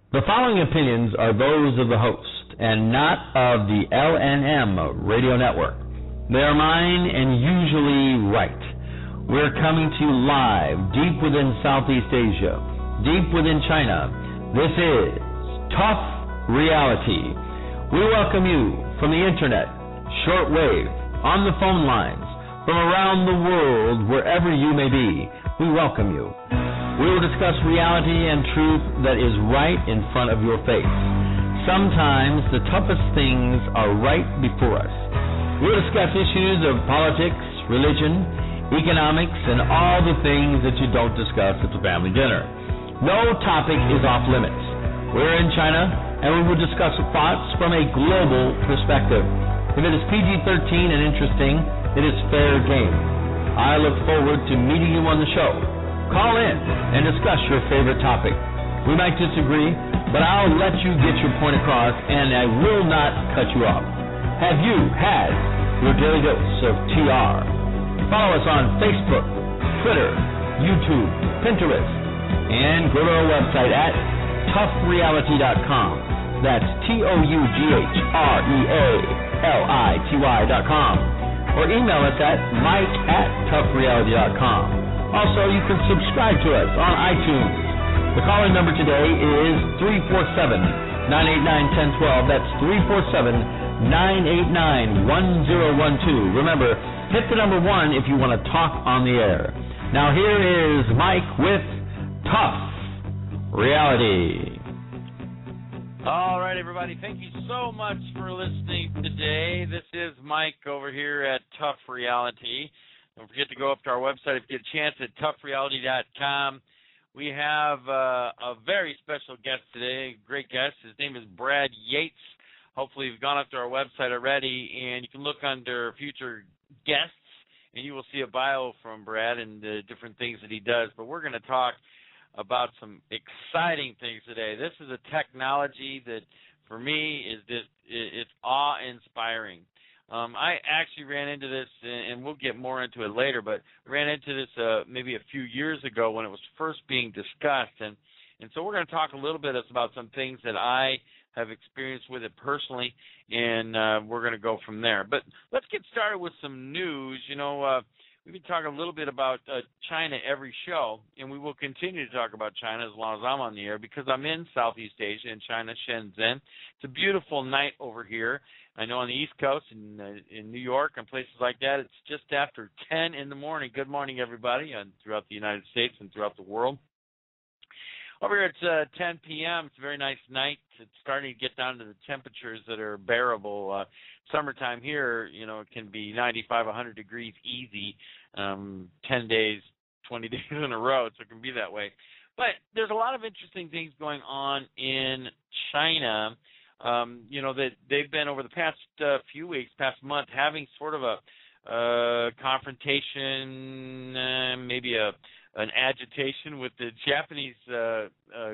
The following opinions are those of the host and not of the LNM radio network. They are mine and usually right. We're coming to you live deep within Southeast Asia, deep within China. This is Tough Reality. We welcome you from the internet, shortwave, on the phone lines, from around the world, wherever you may be. We welcome you. We will discuss reality and truth that is right in front of your face. Sometimes the toughest things are right before us. We'll discuss issues of politics, religion, economics, and all the things that you don't discuss at the family dinner. No topic is off limits. We're in China, and we will discuss thoughts from a global perspective. If it is PG-13 and interesting, it is fair game. I look forward to meeting you on the show. Call in and discuss your favorite topic. We might disagree, but I'll let you get your point across, and I will not cut you off. Have you had your daily dose of TR? Follow us on Facebook, Twitter, YouTube, Pinterest, and go to our website at toughreality.com. That's TOUGHREALITY.com. Or email us at mike@toughreality.com. Also, you can subscribe to us on iTunes. The calling number today is 347-989-1012. That's 347-989-1012. Remember, hit the number 1 if you want to talk on the air. Now here is Mike with Tough Reality. All right, everybody. Thank you so much for listening today. This is Mike over here at Tough Reality. Don't forget to go up to our website if you get a chance at toughreality.com. We have a very special guest today, a great guest. His name is Brad Yates. Hopefully you've gone up to our website already, and you can look under future guests, and you will see a bio from Brad and the different things that he does. But we're going to talk about some exciting things today. This is a technology that, for me, it's awe-inspiring. I actually ran into this, and we'll get more into it later, but ran into this maybe a few years ago when it was first being discussed. And so we're going to talk a little bit about some things that I have experienced with it personally, and we're going to go from there. But let's get started with some news. You know, we've been talking a little bit about China every show, and we will continue to talk about China as long as I'm on the air because I'm in Southeast Asia, in China, Shenzhen. It's a beautiful night over here. I know on the East Coast, in New York and places like that, it's just after 10 in the morning. Good morning, everybody, throughout the United States and throughout the world. Over here it's 10 p.m. It's a very nice night. It's starting to get down to the temperatures that are bearable. Summertime here, you know, it can be 95, 100 degrees easy, 10 days, 20 days in a row, so it can be that way. But there's a lot of interesting things going on in China. You know, that they've been over the past few weeks, past month, having sort of a confrontation, maybe an agitation with the Japanese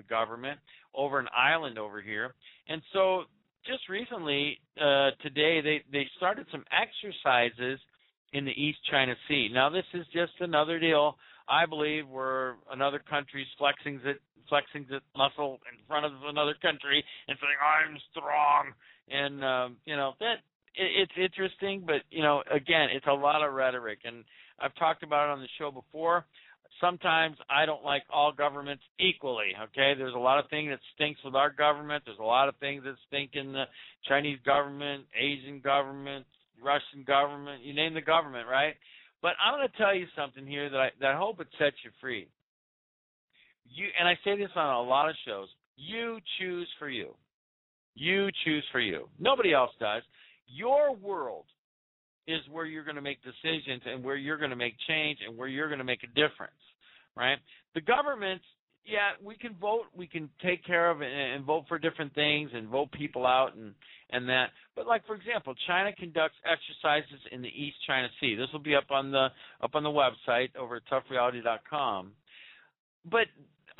government over an island over here. And so just recently, today, they started some exercises in the East China Sea. Now, this is just another deal, I believe, where another country's flexing its muscle in front of another country and saying, I'm strong. And, you know, it's interesting, but, you know, again, it's a lot of rhetoric. And I've talked about it on the show before. Sometimes I don't like all governments equally, okay? There's a lot of things that stinks with our government. There's a lot of things that stink in the Chinese government, Asian government, Russian government, you name the government, right? But I'm going to tell you something here that I hope it sets you free. And I say this on a lot of shows, you choose for you. You choose for you. Nobody else does. Your world is where you're going to make decisions and where you're going to make change and where you're going to make a difference, right? The governments, yeah, we can vote, we can take care of it and vote for different things and vote people out and that. But like, for example, China conducts exercises in the East China Sea. This will be up on the website over at toughreality.com. But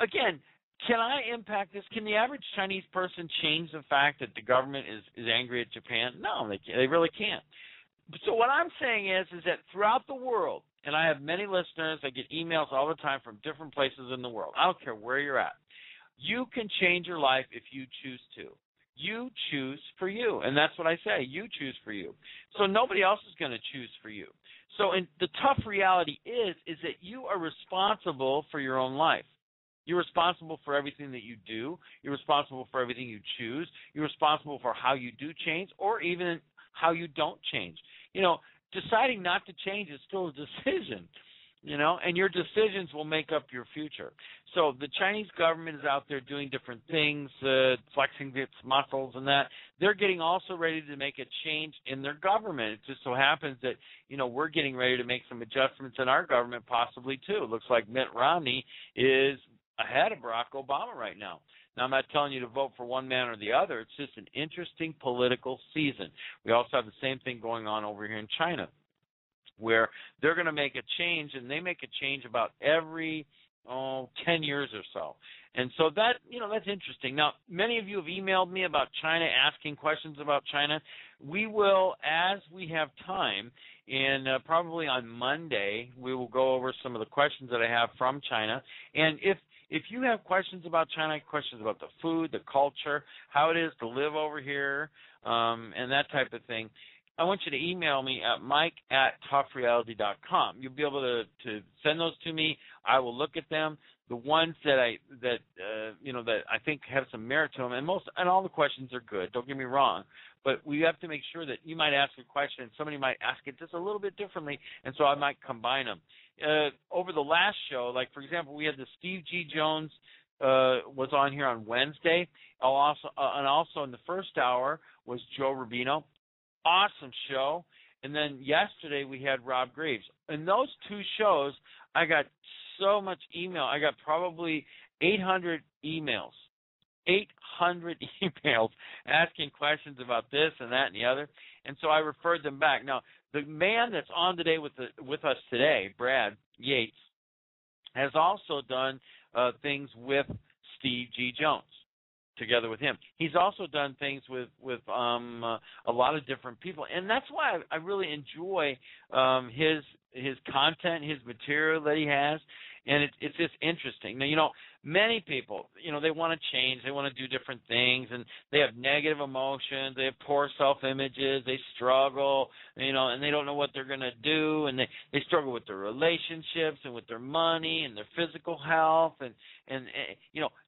again, can I impact this? Can the average Chinese person change the fact that the government is angry at Japan? No, they really can't. So what I'm saying is that throughout the world, and I have many listeners, I get emails all the time from different places in the world. I don't care where you're at. You can change your life if you choose to. You choose for you, and that's what I say. You choose for you. So nobody else is going to choose for you. So the tough reality is that you are responsible for your own life. You're responsible for everything that you do. You're responsible for everything you choose. You're responsible for how you do change or even how you don't change. Deciding not to change is still a decision, and your decisions will make up your future. So the Chinese government is out there doing different things, flexing its muscles and that. They're getting also ready to make a change in their government. It just so happens that, we're getting ready to make some adjustments in our government possibly too. It looks like Mitt Romney is ahead of Barack Obama right now. Now, I'm not telling you to vote for one man or the other. It's just an interesting political season. We also have the same thing going on over here in China, where they're going to make a change, and they make a change about every 10 years or so. And so that's interesting. Now, many of you have emailed me about China, asking questions about China. We will, as we have time, and probably on Monday, we will go over some of the questions that I have from China. And if you have questions about China, questions about the food, the culture, how it is to live over here, and that type of thing, I want you to email me at mike@toughreality.com. You'll be able to send those to me. I will look at them. The ones that I think have some merit to them, and all the questions are good. Don't get me wrong, but we have to make sure that you might ask a question and somebody might ask it just a little bit differently, and so I might combine them. Over the last show, like for example, we had the Steve G. Jones was on here on Wednesday. And also in the first hour was Joe Rubino. Awesome show. And then yesterday we had Rob Graves. In those two shows, I got so much email. I got probably 800 emails. 800 emails asking questions about this and that and the other. And so I referred them back. Now, the man that's on today with us today, Brad Yates, has also done things with Steve G. Jones, together with him. He's also done things with a lot of different people, and that's why I really enjoy his content, his material that he has, and it's just interesting. Now, many people, they want to change, they want to do different things, and they have negative emotions, they have poor self-images, they struggle, and they don't know what they're going to do, and they struggle with their relationships and with their money and their physical health, and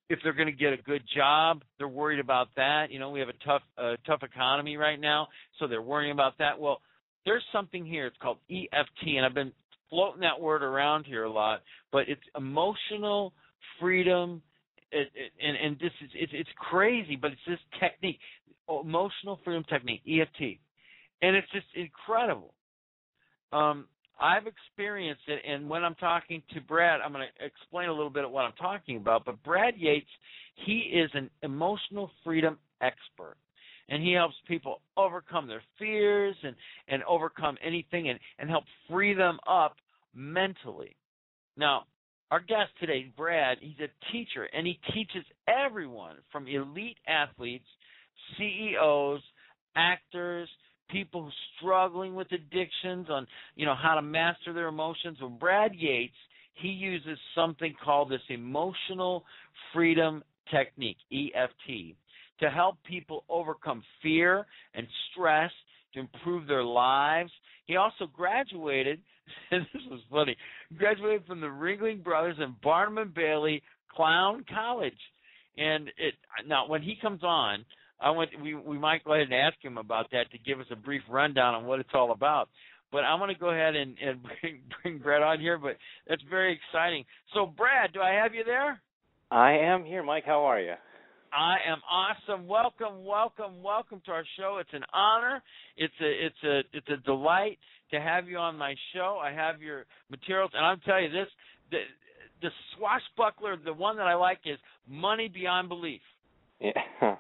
if they're going to get a good job, they're worried about that. We have a tough economy right now, so they're worrying about that. Well, there's something here. It's called EFT, and I've been floating that word around here a lot, but it's emotional freedom, and this is it's crazy, but it's this technique, emotional freedom technique, EFT, and it's just incredible. I've experienced it, and when I'm talking to Brad, I'm going to explain a little bit of what I'm talking about. But Brad Yates, he is an emotional freedom expert, and he helps people overcome their fears and overcome anything and help free them up mentally. Now, our guest today, Brad, he's a teacher, and he teaches everyone from elite athletes, CEOs, actors, people struggling with addictions on, how to master their emotions. Well, Brad Yates, he uses something called this emotional freedom technique, EFT, to help people overcome fear and stress, to improve their lives. He also graduated, and this was funny, graduated from the Ringling Brothers and Barnum & Bailey Clown College. And now when he comes on, we might go ahead and ask him about that to give us a brief rundown on what it's all about. But I'm going to go ahead and bring Brad on here, but that's very exciting. So, Brad, do I have you there? I am here, Mike. How are you? I am awesome. Welcome to our show. It's an honor. It's a delight to have you on my show. I have your materials, and I'll tell you this: the swashbuckler, the one that I like, is Money Beyond Belief. Yeah.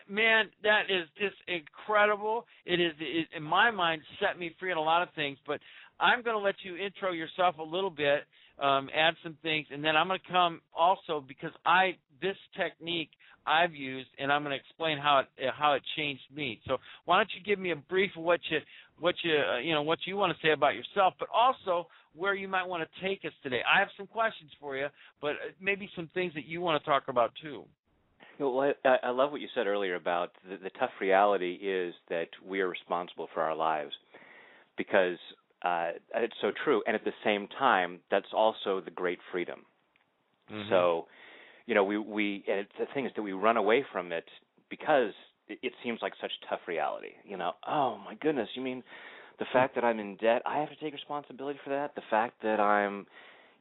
Man, that is just incredible. It in my mind, set me free in a lot of things. But I'm going to let you intro yourself a little bit, add some things, and then I'm going to come also because this technique I've used, and I'm going to explain how it changed me. So why don't you give me a brief of what you want to say about yourself, but also where you might want to take us today. I have some questions for you, but maybe some things that you want to talk about too. Well, I love what you said earlier about the tough reality is that we are responsible for our lives, because it's so true. And at the same time, that's also the great freedom. Mm-hmm. So, we and the thing is that we run away from it because it seems like such tough reality. Oh my goodness, you mean the fact that I'm in debt, I have to take responsibility for that? The fact that I'm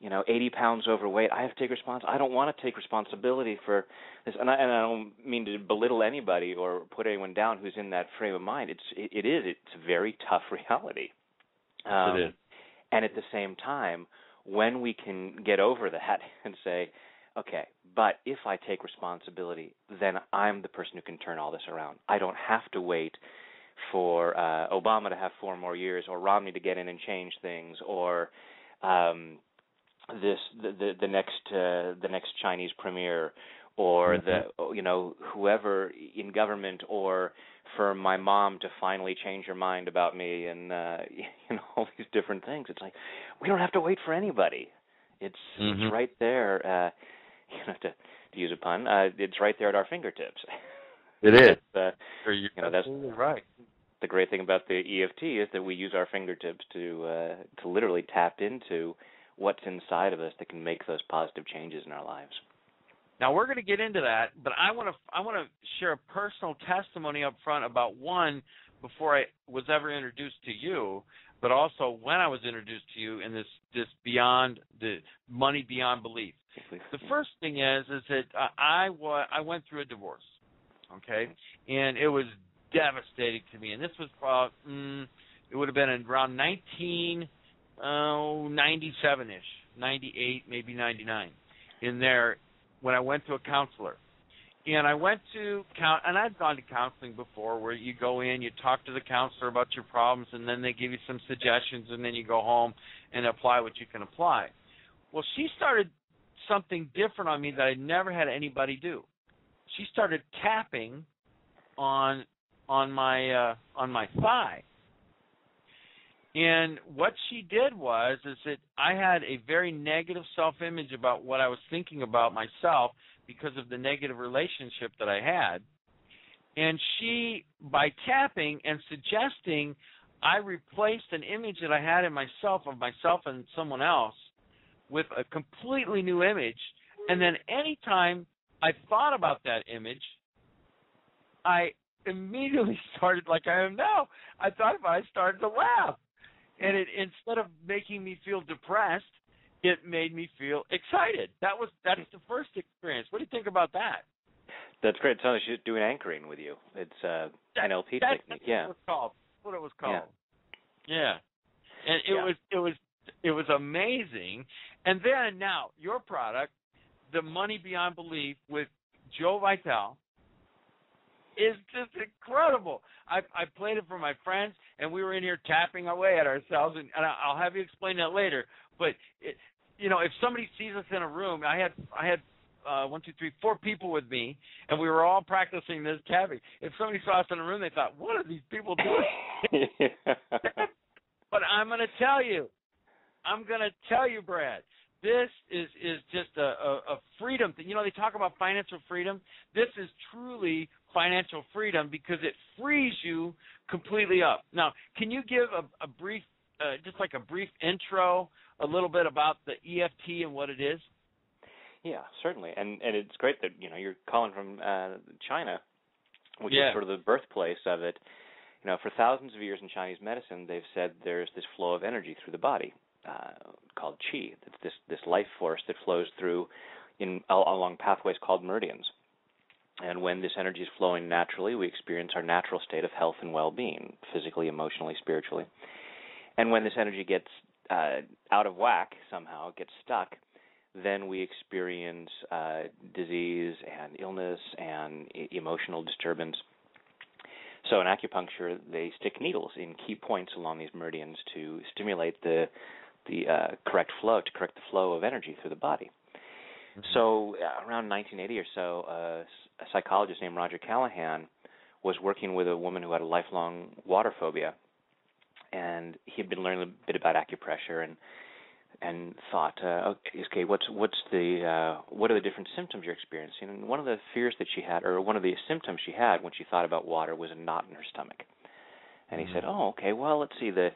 80 pounds overweight, I have to take responsibility. I don't want to take responsibility for this, and I don't mean to belittle anybody or put anyone down who's in that frame of mind. It's a very tough reality. It is. And at the same time, when we can get over that and say, okay, but if I take responsibility, then I'm the person who can turn all this around. I don't have to wait for Obama to have 4 more years, or Romney to get in and change things, or the next Chinese premier, or whoever in government, or for my mom to finally change her mind about me, and all these different things. It's like we don't have to wait for anybody. It's right there. To use a pun, it's right there at our fingertips. It is. That's right. The great thing about the EFT is that we use our fingertips to literally tap into what's inside of us that can make those positive changes in our lives. Now we're going to get into that, but I want to share a personal testimony up front about one before I was ever introduced to you, but also when I was introduced to you in this beyond the money beyond belief. The first thing is that I went through a divorce, okay, and it was devastating to me. And this was about it would have been around 1997-ish, 98, maybe 99, in there when I went to a counselor. And I went to and I'd gone to counseling before, where you go in, you talk to the counselor about your problems, and then they give you some suggestions, and then you go home and apply what you can apply. Well, she started something different on me that I never had anybody do. She started tapping on my thigh. And what she did is that I had a very negative self-image about what I was thinking about myself because of the negative relationship that I had. And she, by tapping and suggesting, I replaced an image that I had of myself and someone else with a completely new image. And then anytime I thought about that image, I immediately started, like I am now, I started to laugh. And instead of making me feel depressed, it made me feel excited. That's the first experience. What do you think about that? That's great. It sounds like she's doing anchoring with you. It's NLP technique. That's what it was called. Yeah. And it was amazing. And then now your product, the Money Beyond Belief with Joe Vitale, is just incredible. I played it for my friends, and we were in here tapping away at ourselves, and I'll have you explain that later. But if somebody sees us in a room, I had 4 people with me, and we were all practicing this tapping. If somebody saw us in a room, they thought, "What are these people doing?" But I'm going to tell you, Brad. This is just a freedom thing. They talk about financial freedom. This is truly financial freedom because it frees you completely up. Now, can you give a brief, just like a brief intro, a little bit about the EFT and what it is? Yeah, certainly. And it's great that, you're calling from China, which is sort of the birthplace of it. For thousands of years in Chinese medicine, they've said there's this flow of energy through the body. Called qi. It's this life force that flows through along pathways called meridians. And when this energy is flowing naturally, we experience our natural state of health and well-being, physically, emotionally, spiritually. And when this energy gets out of whack somehow, gets stuck, then we experience disease and illness and emotional disturbance. So in acupuncture, they stick needles in key points along these meridians to stimulate the correct flow, to correct the flow of energy through the body. Mm-hmm. So around 1980 or so, psychologist named Roger Callahan was working with a woman who had a lifelong water phobia, and he had been learning a bit about acupressure and thought, okay, what are the different symptoms you're experiencing? And one of the fears that she had, or one of the symptoms she had when she thought about water, was a knot in her stomach. And he said, oh, okay, well, let's see, the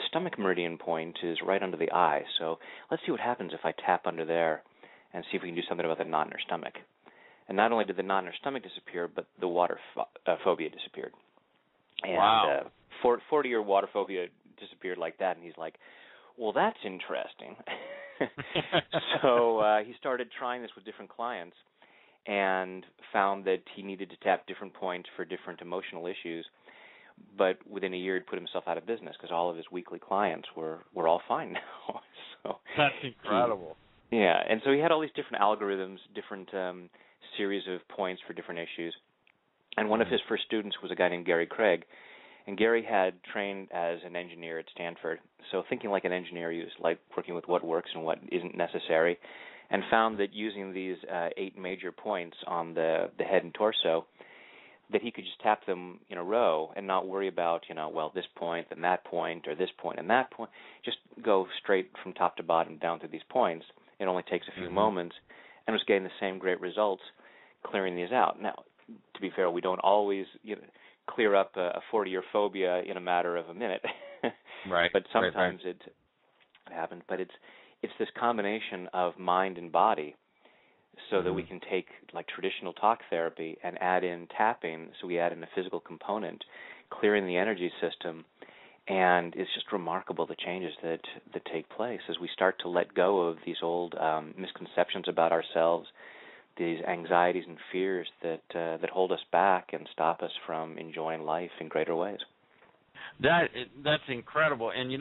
stomach meridian point is right under the eye, so let's see what happens if I tap under there and see if we can do something about the knot in her stomach. And not only did the knot in her stomach disappear, but the water phobia disappeared. And wow. 40-year water phobia disappeared like that, and he's like, well, that's interesting. So he started trying this with different clients and found that he needed to tap different points for different emotional issues. But within a year, he'd put himself out of business because all of his weekly clients were all fine now. So that's incredible. And so he had all these different algorithms, different series of points for different issues. And one of his first students was a guy named Gary Craig. And Gary had trained as an engineer at Stanford. So thinking like an engineer, he was like working with what works and what isn't necessary, and found that using these 8 major points on the head and torso, that he could just tap them in a row and not worry about, well, this point and that point, or this point and that point. Just go straight from top to bottom down through these points. It only takes a few moments, and was getting the same great results clearing these out. Now, to be fair, we don't always clear up a 40-year phobia in a matter of a minute. Right. But sometimes it happens. But it's this combination of mind and body, so that we can take like traditional talk therapy and add in tapping. So we add in a physical component, clearing the energy system, and it's just remarkable the changes that take place as we start to let go of these old misconceptions about ourselves, these anxieties and fears that hold us back and stop us from enjoying life in greater ways. That's incredible. And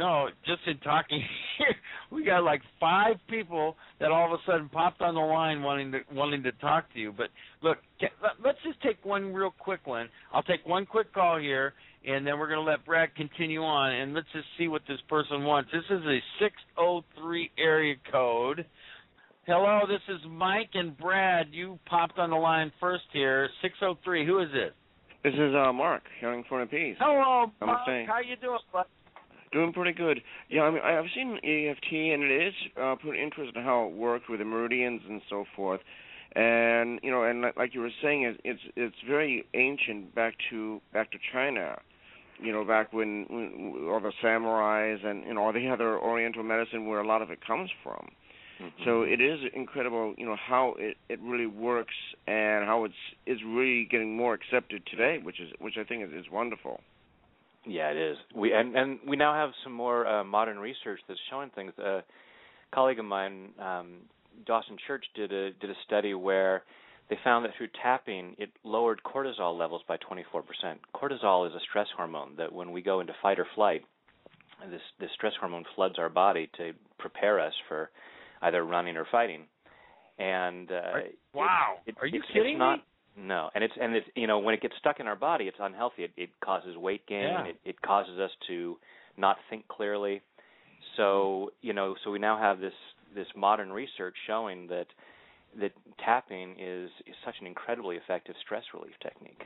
just in talking here, we got like 5 people that all of a sudden popped on the line wanting to talk to you. But look, let's just take one real quick one. I'll take one quick call here, and then we're going to let Brad continue on, and let's just see what this person wants. This is a 603 area code. Hello, this is Mike and Brad. You popped on the line first here. 603. Who is this? This is Mark, hearing for a piece. Hello, Mark. How you doing, bud? Doing pretty good. Yeah, I mean, I've seen EFT, and it is pretty interesting how it works with the meridians and so forth. And and like you were saying, it's very ancient, back to China. Back when all the samurais and all the other Oriental medicine, where a lot of it comes from. So it is incredible, how it really works and how it's really getting more accepted today, which I think is wonderful. Yeah, it is. We now have some more modern research that's showing things. A colleague of mine, Dawson Church, did a study where they found that through tapping, it lowered cortisol levels by 24%. Cortisol is a stress hormone that when we go into fight or flight, this stress hormone floods our body to prepare us for either running or fighting. And wow, are you kidding me? No, and it's when it gets stuck in our body, it's unhealthy. It causes weight gain. Yeah. It causes us to not think clearly. So so we now have this modern research showing that tapping is such an incredibly effective stress relief technique.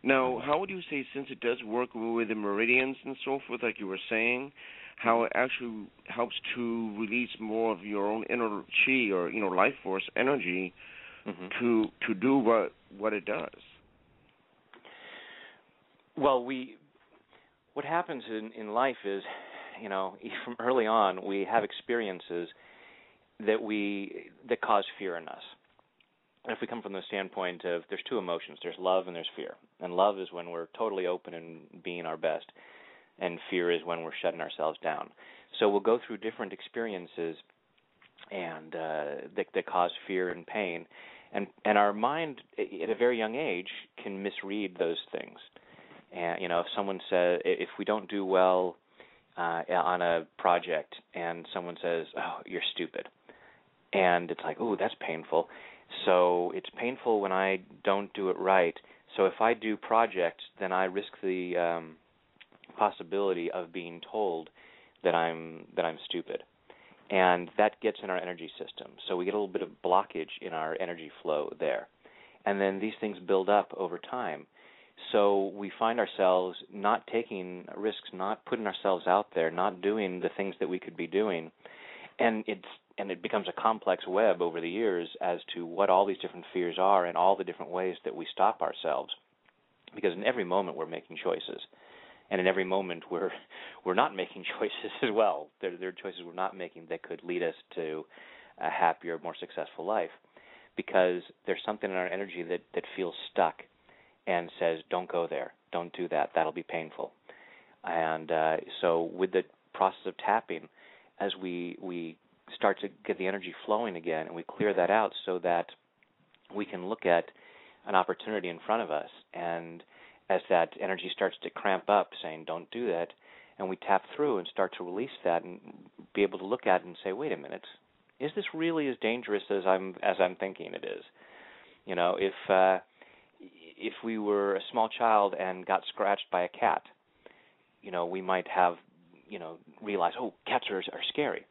Now, how would you say, since it does work with the meridians and so forth, like you were saying, how it actually helps to release more of your own inner chi, or life force energy, to do what it does? Well, what happens in life is, from early on, we have experiences that cause fear in us. And if we come from the standpoint of, there's 2 emotions, there's love and there's fear. And love is when we're totally open and being our best, and fear is when we're shutting ourselves down. So we'll go through different experiences and that cause fear and pain. And our mind, at a very young age, can misread those things. And, if someone says, if we don't do well on a project, and someone says, oh, you're stupid, and it's like, oh, that's painful. So it's painful when I don't do it right. So if I do projects, then I risk the possibility of being told that I'm stupid. And that gets in our energy system. So we get a little bit of blockage in our energy flow there. and then these things build up over time. So we find ourselves not taking risks, not putting ourselves out there, not doing the things that we could be doing, and it becomes a complex web over the years as to what all these different fears are and all the different ways that we stop ourselves. Because in every moment we're making choices, and in every moment we're not making choices as well. There are choices we're not making that could lead us to a happier, more successful life, because there's something in our energy that feels stuck and says, don't go there, don't do that, that'll be painful. And so with the process of tapping, as we start to get the energy flowing again, and we clear that out so that we can look at an opportunity in front of us, and as that energy starts to cramp up, saying, don't do that, and we tap through and start to release that and be able to look at it and say, wait a minute, is this really as dangerous as I'm thinking it is? You know, if we were a small child and got scratched by a cat, you know, we might have, you know, realized, oh, cats are scary.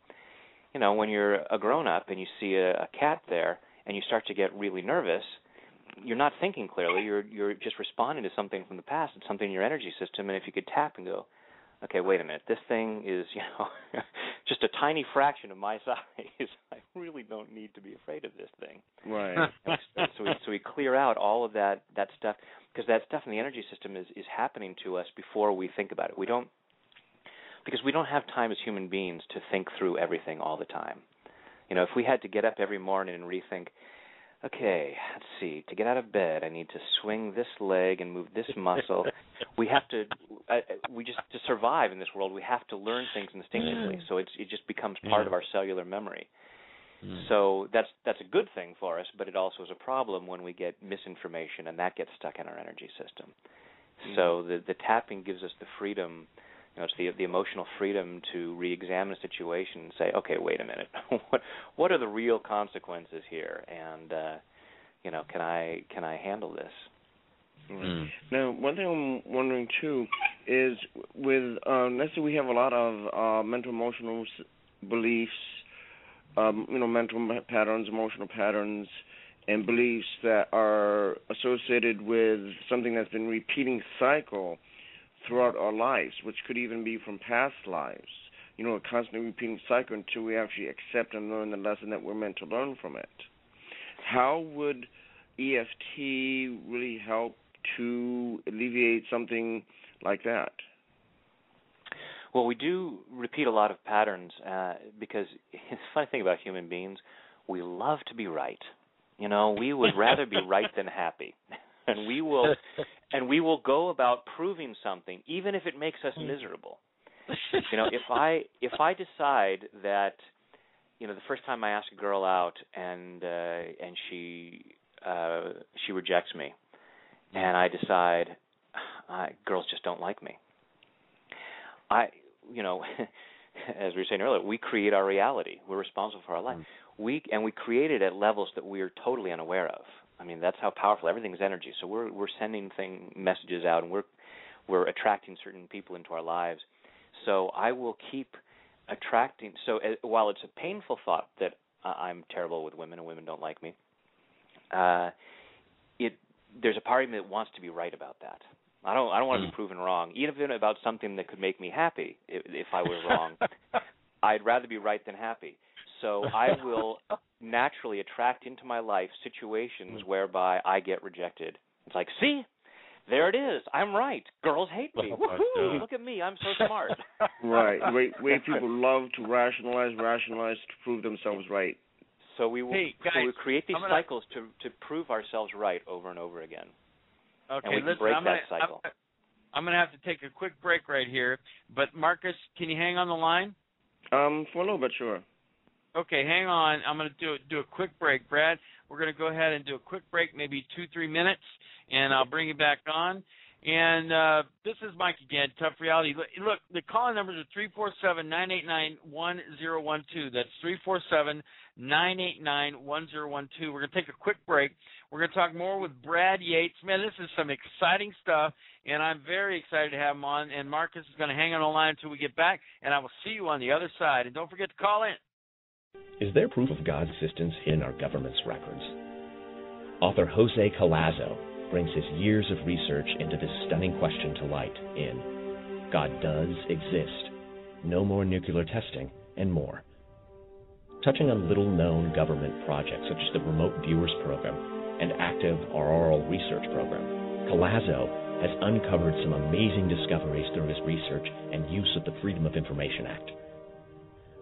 You know, when you're a grown-up and you see a cat there and you start to get really nervous, you're not thinking clearly. You're just responding to something from the past. It's something in your energy system. And if you could tap and go, okay, wait a minute, this thing is, you know, just a tiny fraction of my size. I really don't need to be afraid of this thing. Right. So we clear out all of that stuff, because that stuff in the energy system is happening to us before we think about it. Because we don't have time as human beings to think through everything all the time. You know, if we had to get up every morning and rethink, okay, let's see, to get out of bed, I need to swing this leg and move this muscle. We have to, to survive in this world, we have to learn things instinctively. So it just becomes part of our cellular memory. So that's a good thing for us, but it also is a problem when we get misinformation and that gets stuck in our energy system. So the tapping gives us the freedom. You know, it's the emotional freedom to re-examine a situation and say, okay, wait a minute, what are the real consequences here? And you know, can I handle this? Right. Now, one thing I'm wondering too is with let's say we have a lot of mental, emotional beliefs, you know, mental patterns, emotional patterns, and beliefs that are associated with something that's been repeating cycle throughout our lives, which could even be from past lives, you know, a constantly repeating cycle until we actually accept and learn the lesson that we're meant to learn from it. How would EFT really help to alleviate something like that? Well, we do repeat a lot of patterns because the funny thing about human beings, we love to be right. You know, we would rather be right than happy. And we will go about proving something, even if it makes us miserable. You know, if I decide that, you know, the first time I ask a girl out and she rejects me, and I decide girls just don't like me. You know, as we were saying earlier, we create our reality. We're responsible for our life. We create it at levels that we are totally unaware of. I mean, that's how powerful everything's energy. So we're sending messages out, and we're attracting certain people into our lives. So I will keep attracting. So while it's a painful thought that I'm terrible with women and women don't like me, there's a part of me that wants to be right about that. I don't want to be proven wrong, even about something that could make me happy. If I were wrong, I'd rather be right than happy. So I will naturally attract into my life situations whereby I get rejected. It's like, see, there it is. I'm right. Girls hate me. Woohoo! Look at me. I'm so smart. Right. Way people love to rationalize to prove themselves right. So we will create these cycles to prove ourselves right over and over again. Okay, and we can break that cycle. I'm going to have to take a quick break right here. But, Marcus, can you hang on the line? For a little bit, sure. Okay, hang on. I'm going to do a quick break. Brad, we're going to go ahead and do a quick break, maybe 2-3 minutes, and I'll bring you back on. And this is Mike again, Tough Reality. Look, the call numbers are 347-989-1012. That's 347-989-1012. We're going to take a quick break. We're going to talk more with Brad Yates. Man, this is some exciting stuff, and I'm very excited to have him on. And Marcus is going to hang on the line until we get back, and I will see you on the other side. And don't forget to call in. Is there proof of God's existence in our government's records? Author Jose Collazo brings his years of research into this stunning question to light in God Does Exist, No More Nuclear Testing, and more. Touching on little-known government projects such as the Remote Viewers Program and active auroral research program, Collazo has uncovered some amazing discoveries through his research and use of the Freedom of Information Act.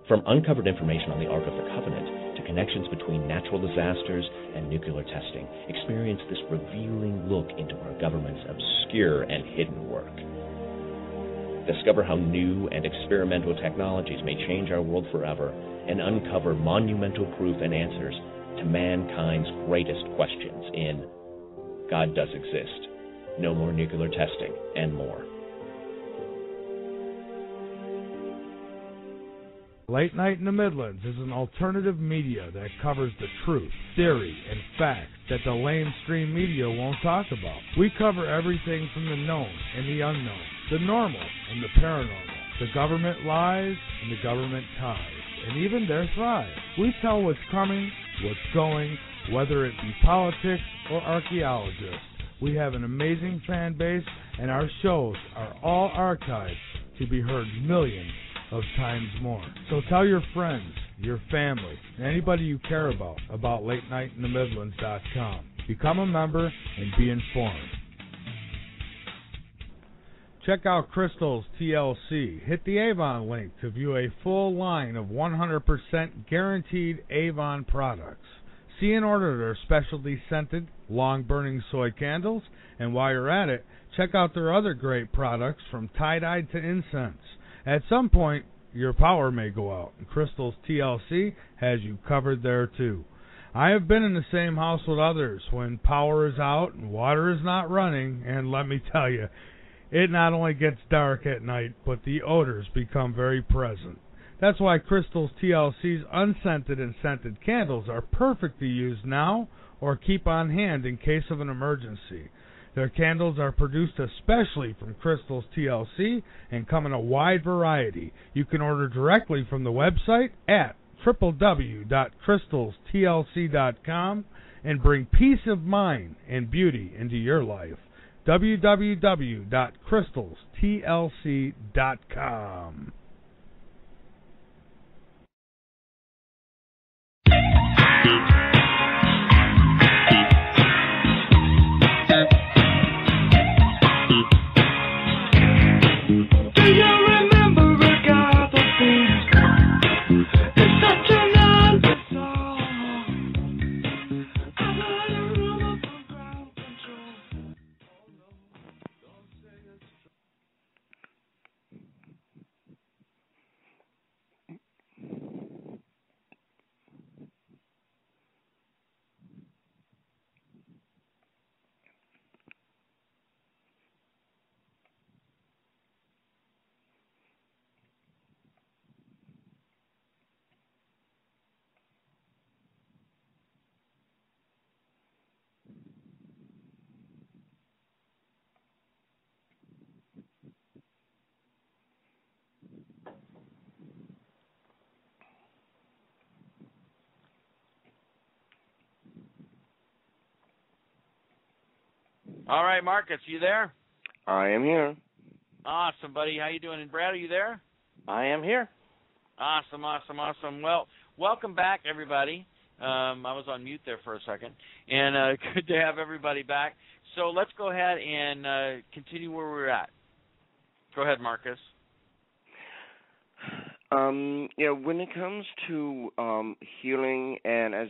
From uncovered information on the Ark of the Covenant to connections between natural disasters and nuclear testing, experience this revealing look into our government's obscure and hidden work. Discover how new and experimental technologies may change our world forever and uncover monumental proof and answers to mankind's greatest questions in God Does Exist, No More Nuclear Testing, and more. Late Night in the Midlands is an alternative media that covers the truth, theory, and facts that the lamestream media won't talk about. We cover everything from the known and the unknown, the normal and the paranormal, the government lies and the government ties, and even their thrive. We tell what's coming, what's going, whether it be politics or archaeologists. We have an amazing fan base, and our shows are all archived to be heard millions of times more. So tell your friends, your family, and anybody you care about LateNightInTheMidlands.com. Become a member and be informed. Check out Crystal's TLC. Hit the Avon link to view a full line of 100% guaranteed Avon products. See and order their specialty scented, long-burning soy candles, and while you're at it, check out their other great products from tie-dye to incense. At some point, your power may go out, and Crystal's TLC has you covered there too. I have been in the same house with others when power is out and water is not running, and let me tell you, it not only gets dark at night, but the odors become very present. That's why Crystal's TLC's unscented and scented candles are perfect to use now or keep on hand in case of an emergency. Their candles are produced especially from Crystal's TLC and come in a wide variety. You can order directly from the website at www.crystalstlc.com and bring peace of mind and beauty into your life. www.crystalstlc.com. All right, Marcus, you there? I am here. Awesome, buddy. How you doing? And Brad, are you there? I am here. Awesome. Well, welcome back, everybody. I was on mute there for a second, and good to have everybody back. So let's go ahead and continue where we're at. Go ahead, Marcus. When it comes to healing, and as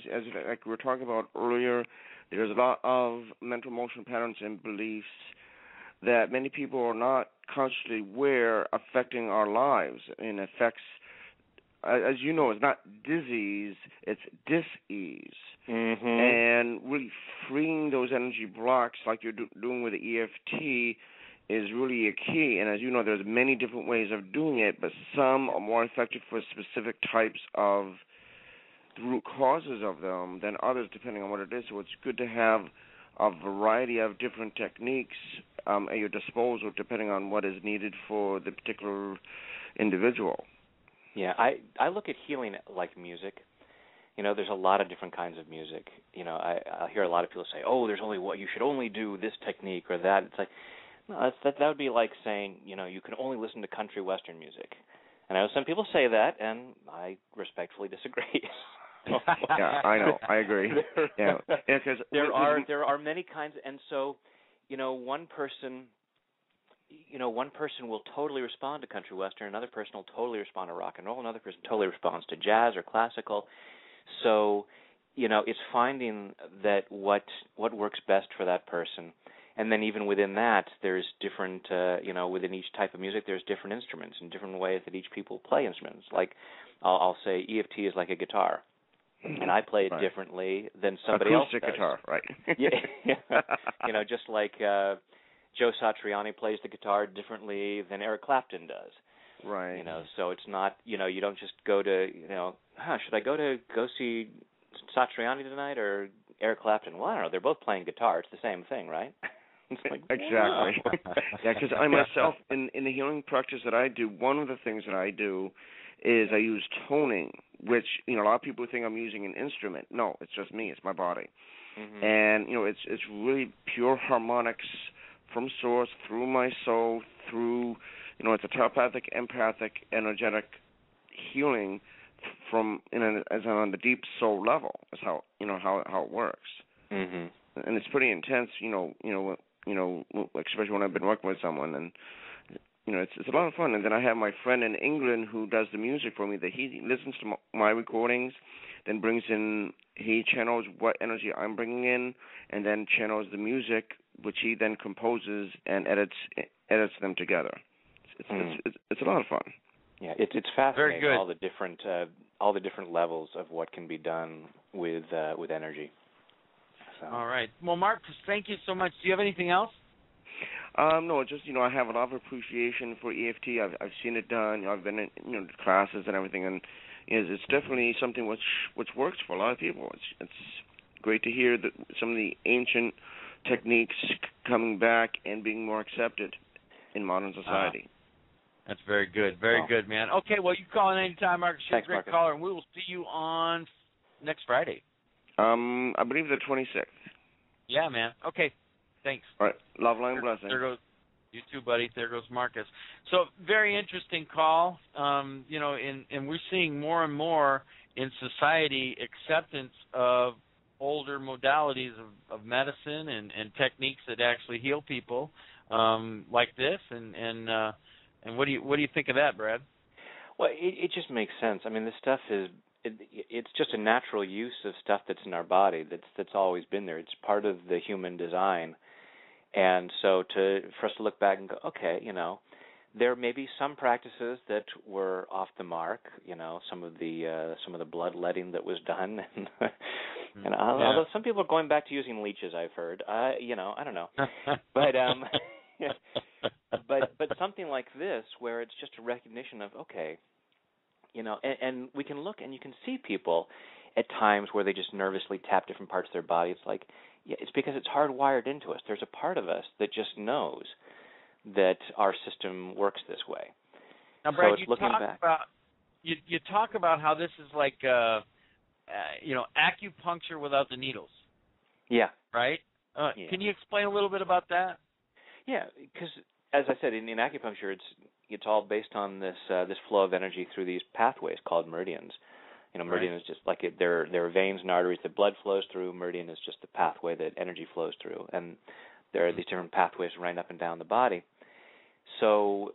like we were talking about earlier, there's a lot of mental emotional patterns and beliefs that many people are not consciously aware affecting our lives, and affects, as you know, it's not disease, it's dis-ease. Mm-hmm. And really freeing those energy blocks like you're doing with the EFT is really a key. And as you know, there's many different ways of doing it, but some are more effective for specific types of the root causes of them than others, depending on what it is. So it's good to have a variety of different techniques at your disposal, depending on what is needed for the particular individual. Yeah, I look at healing like music. there's a lot of different kinds of music. I hear a lot of people say, "Oh, there's only you should only do this technique or that." It's like, no, that would be like saying, you can only listen to country western music. And I know some people say that, and I respectfully disagree. Yeah, I know. I agree. Yeah, because there are many kinds, and so, one person will totally respond to country western, another person will totally respond to rock and roll, another person totally responds to jazz or classical. So, it's finding that what works best for that person. And then even within that, there's different, within each type of music, there's different instruments and different ways that each people play instruments. Like, I'll say EFT is like a guitar, and I play it differently than somebody else does. Acoustic guitar, right? Yeah. Just like Joe Satriani plays the guitar differently than Eric Clapton does. Right. So it's not, you don't just go to, should I go see Satriani tonight or Eric Clapton? Well, I don't know. They're both playing guitar. It's the same thing, right? It's like, exactly. Yeah, because I myself, in the healing practice that I do, one of the things that I do is I use toning, which, a lot of people think I'm using an instrument. No, it's just me. It's my body. Mm-hmm. And, it's really pure harmonics from source, through my soul, through, it's a telepathic, empathic, energetic healing from as on the deep soul level. Is how how it works. Mm-hmm. And it's pretty intense. Especially when I've been working with someone, and it's a lot of fun. And then I have my friend in England who does the music for me. That he listens to my recordings, then he channels what energy I'm bringing in, and then channels the music, which he then composes and edits them together. It's a lot of fun. Yeah, it's fascinating. Very good. All the different levels of what can be done with energy. So. All right. Well, Mark, thank you so much. Do you have anything else? No, just I have a lot of appreciation for EFT. I've seen it done. I've been in classes and everything, and it's definitely something which works for a lot of people. It's great to hear that some of the ancient techniques coming back and being more accepted in modern society. That's very good. Very good, man. Okay, well, you call in anytime, Marcus. You're a great caller, and we will see you on next Friday. I believe the 26th. Yeah, man. Okay, thanks. All right. Love, light, and blessing. There goes. You too, buddy. There goes Marcus. So, very interesting call. And we're seeing more and more in society acceptance of older modalities of medicine and techniques that actually heal people like this. And what do you think of that, Brad? Well, it just makes sense. I mean, this stuff it's just a natural use of stuff that's in our body that's always been there. It's part of the human design. And so for us to look back and go, okay, there may be some practices that were off the mark, some of the bloodletting that was done, and although some people are going back to using leeches, I've heard, I don't know, but something like this where it's just a recognition of okay, and we can look and you can see people at times where they just nervously tap different parts of their body. It's like, yeah, it's because it's hardwired into us. There's a part of us that just knows that our system works this way. Now, Brad, so you talk about how this is like acupuncture without the needles. Yeah. Right? Yeah. Can you explain a little bit about that? Yeah, because as I said, in acupuncture, it's all based on this flow of energy through these pathways called meridians. Meridian is just like there are veins and arteries that blood flows through. Meridian is just the pathway that energy flows through, and there are these different pathways right up and down the body. So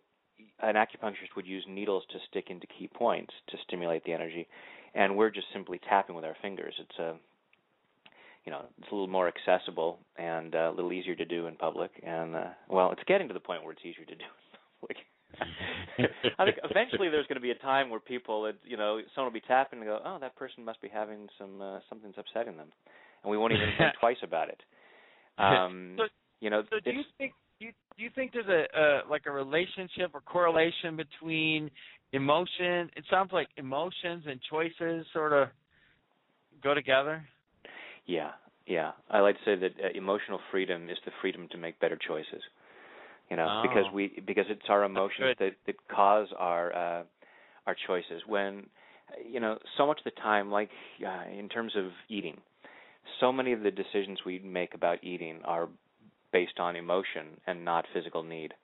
an acupuncturist would use needles to stick into key points to stimulate the energy, and we're just simply tapping with our fingers. It's a little more accessible and a little easier to do in public, and it's getting to the point where it's easier to do in public. I think eventually there's going to be a time where people, someone will be tapping and go, oh, that person must be having something's upsetting them, and we won't even think twice about it. So do you think there's a relationship or correlation between emotion? It sounds like emotions and choices sort of go together. Yeah. I like to say that emotional freedom is the freedom to make better choices. Because it's our emotions that cause our choices. When so much of the time, like in terms of eating, so many of the decisions we make about eating are based on emotion and not physical need.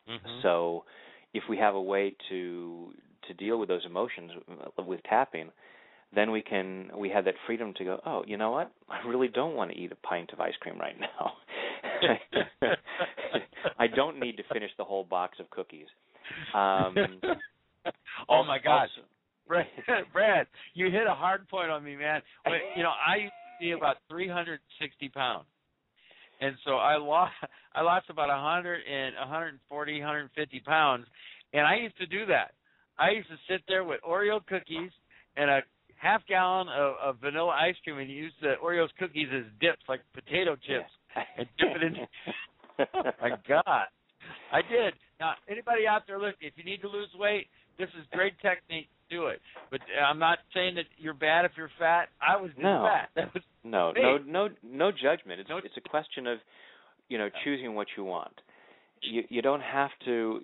Mm-hmm. So if we have a way to deal with those emotions with tapping, then we have that freedom to go, oh, you know what? I really don't want to eat a pint of ice cream right now. I don't need to finish the whole box of cookies. Oh, my God. Brad, you hit a hard point on me, man. I used to be about 360 pounds. And so I lost about 140, 150 pounds, and I used to do that. I used to sit there with Oreo cookies and a half gallon of vanilla ice cream and use the Oreos cookies as dips, like potato chips, and dip it in. Oh, my God. I did. Now, anybody out there listening, if you need to lose weight, this is great technique. Do it. But I'm not saying that you're bad if you're fat. I was fat. That was no judgment. It's a question of, choosing what you want. You don't have to.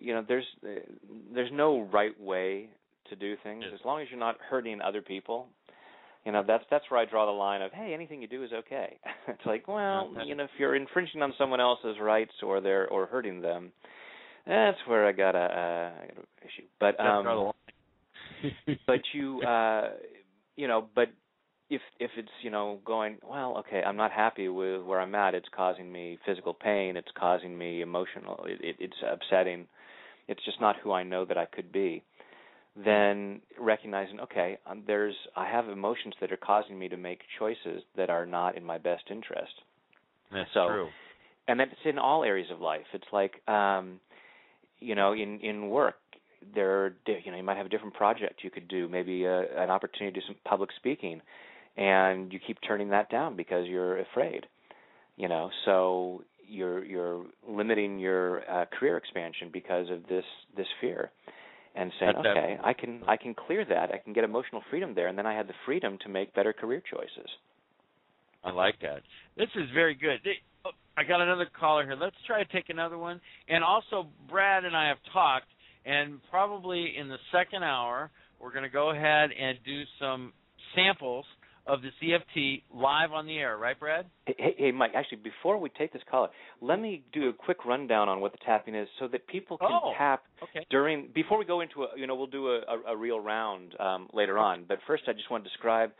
There's no right way to do things as long as you're not hurting other people. That's where I draw the line of, hey, anything you do is okay. It's like, well, if you're infringing on someone else's rights or hurting them, that's where I got a issue. But but but if it's going, well, okay, I'm not happy with where I'm at. It's causing me physical pain. It's causing me emotional. It's upsetting. It's just not who I know that I could be. Then recognizing, okay, I have emotions that are causing me to make choices that are not in my best interest. That's true. And that's in all areas of life. It's like, in work, you might have a different project you could do, maybe an opportunity to do some public speaking, and you keep turning that down because you're afraid. So you're limiting your career expansion because of this fear. And saying, okay, I can clear that. I can get emotional freedom there, and then I have the freedom to make better career choices. I like that. This is very good. I got another caller here. Let's try to take another one. And also, Brad and I have talked, and probably in the second hour, we're going to go ahead and do some samples of the CFT live on the air. Right, Brad? Hey, Mike, actually, before we take this caller, let me do a quick rundown on what the tapping is so that people can tap before we go into we'll do a real round later on. But first, I just want to describe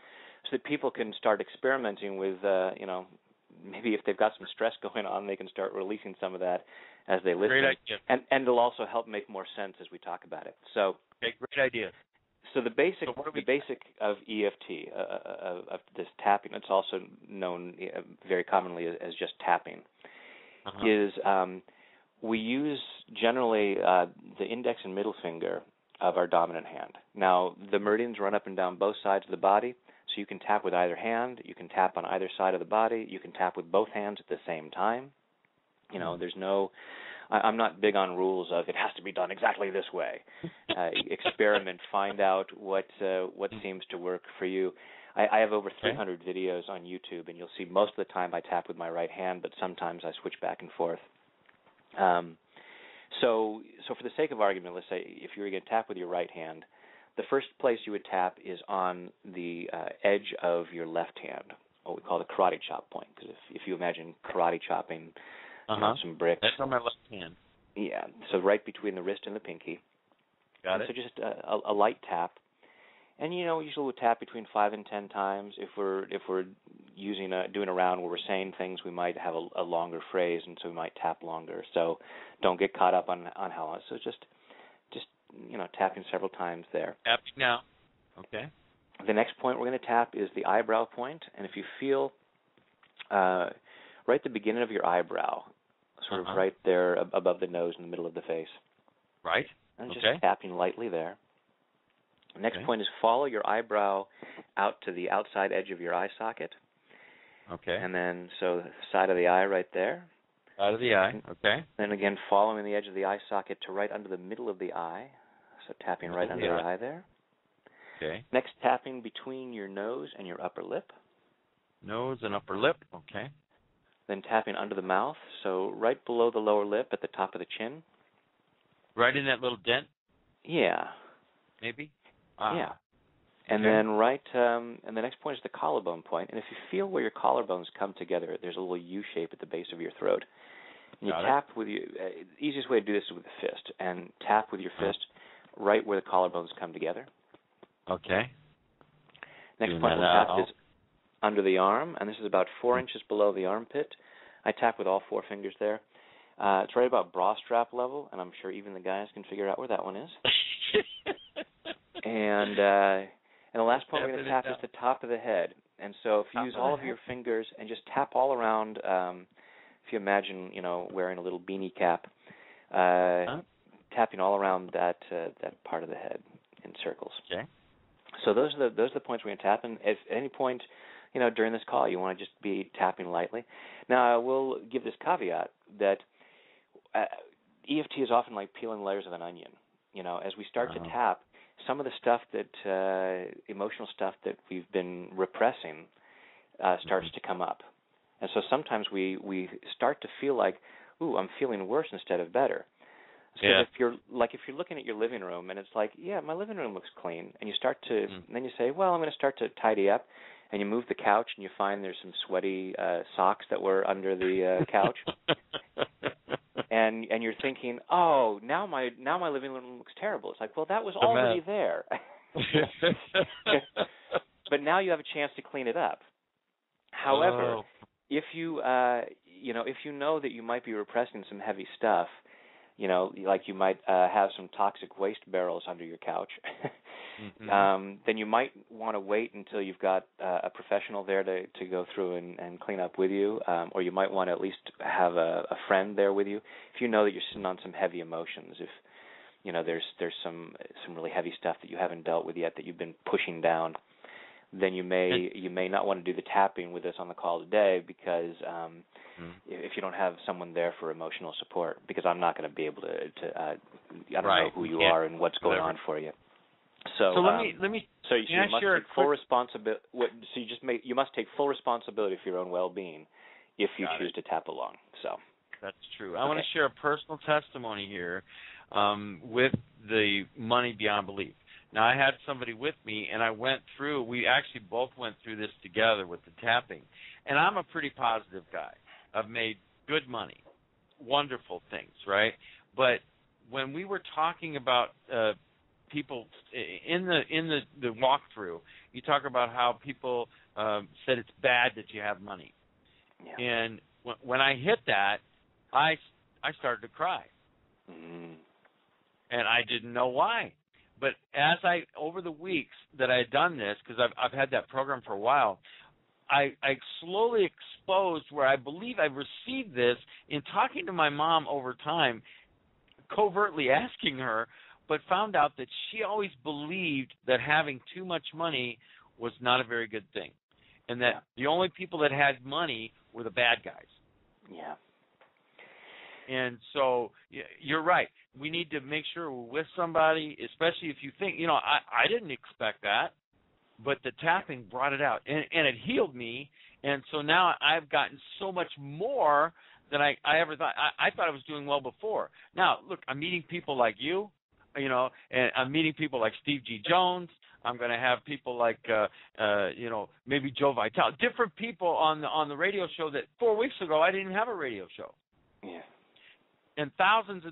so that people can start experimenting with, maybe if they've got some stress going on, they can start releasing some of that as they listen. Great idea. And it'll also help make more sense as we talk about it. So, great idea. So the basic of EFT, of this tapping, it's also known very commonly as just tapping, is we use generally the index and middle finger of our dominant hand. Now, the meridians run up and down both sides of the body, so you can tap with either hand. You can tap on either side of the body. You can tap with both hands at the same time. There's no... I'm not big on rules of it has to be done exactly this way. Experiment, find out what seems to work for you. I have over 300 videos on YouTube, and you'll see most of the time I tap with my right hand, but sometimes I switch back and forth. So for the sake of argument, let's say if you were going to tap with your right hand, the first place you would tap is on the edge of your left hand, what we call the karate chop point. Because if you imagine karate chopping some bricks. That's on my left hand. Yeah, so right between the wrist and the pinky. Got it. So just a light tap. And, usually we'll tap between 5 and 10 times. If we're doing a round where we're saying things, we might have a longer phrase, and so we might tap longer. So don't get caught up on how long. So just tapping several times there. Tapping now. Okay. The next point we're going to tap is the eyebrow point. And if you feel right at the beginning of your eyebrow, sort of right there above the nose in the middle of the face. Right. And just tapping lightly there. The next point is follow your eyebrow out to the outside edge of your eye socket. Okay. And then, so the side of the eye right there. Side of the eye, okay. Then again, following the edge of the eye socket to right under the middle of the eye. So tapping right under the eye there. Okay. Next, tapping between your nose and your upper lip. Nose and upper lip, okay. Then tapping under the mouth, so right below the lower lip at the top of the chin. Right in that little dent? Yeah. Maybe? Yeah. And then and the next point is the collarbone point. And if you feel where your collarbones come together, there's a little U shape at the base of your throat. And you tap with your, easiest way to do this is with a fist. And tap with your fist right where the collarbones come together. Okay. Next point we'll tap is under the arm, and this is about 4 inches below the armpit. I tap with all 4 fingers there. It's right about bra strap level, and I'm sure even the guys can figure out where that one is. And the last point we're going to tap is the top of the head. And so if you use all of your fingers and just tap all around, if you imagine, wearing a little beanie cap, tapping all around that part of the head in circles. Okay. So those are the points we're going to tap. And if at any point, during this call you want to just be tapping lightly. Now I will give this caveat that EFT is often like peeling layers of an onion. As we start to tap, some of the stuff that emotional stuff that we've been repressing starts to come up, and so sometimes we start to feel like, ooh, I'm feeling worse instead of better. So if you're looking at your living room and it's like, yeah, my living room looks clean, and you start to then you say, well, I'm going to start to tidy up, and you move the couch and you find there's some sweaty socks that were under the couch. And you're thinking, oh, now my living room looks terrible. It's like, well, that was already there. But now you have a chance to clean it up. However, if you know that you might be repressing some heavy stuff, like you might have some toxic waste barrels under your couch, then you might want to wait until you've got a professional there to go through and clean up with you, or you might want to at least have a friend there with you. If you know that you're sitting on some heavy emotions, if there's some really heavy stuff that you haven't dealt with yet that you've been pushing down, then you may not want to do the tapping with us on the call today, because if you don't have someone there for emotional support, because I'm not going to be able to I don't know who you are and what's going on for you. So let me. So you must take full responsibility. You must take full responsibility for your own well-being if you choose to tap along. So that's true. I want to share a personal testimony here with the money beyond belief. Now, I had somebody with me, and we actually both went through this together with the tapping. And I'm a pretty positive guy. I've made good money, wonderful things, right? But when we were talking about people in the walkthrough, you talk about how people said it's bad that you have money. Yeah. And when I hit that, I started to cry. And I didn't know why. But over the weeks that I had done this, because I've had that program for a while, I slowly exposed where I believe I've received this in talking to my mom over time, covertly asking her, but found out that she always believed that having too much money was not a very good thing, and that the only people that had money were the bad guys. Yeah. And so you're right. We need to make sure we're with somebody, especially if you think, I didn't expect that, but the tapping brought it out, and it healed me. And so now I've gotten so much more than I ever thought. I thought I was doing well before. Now, look, I'm meeting people like you, and I'm meeting people like Steve G. Jones. I'm going to have people like, maybe Joe Vitale, different people on the radio show that 4 weeks ago I didn't have a radio show. Yeah. And thousands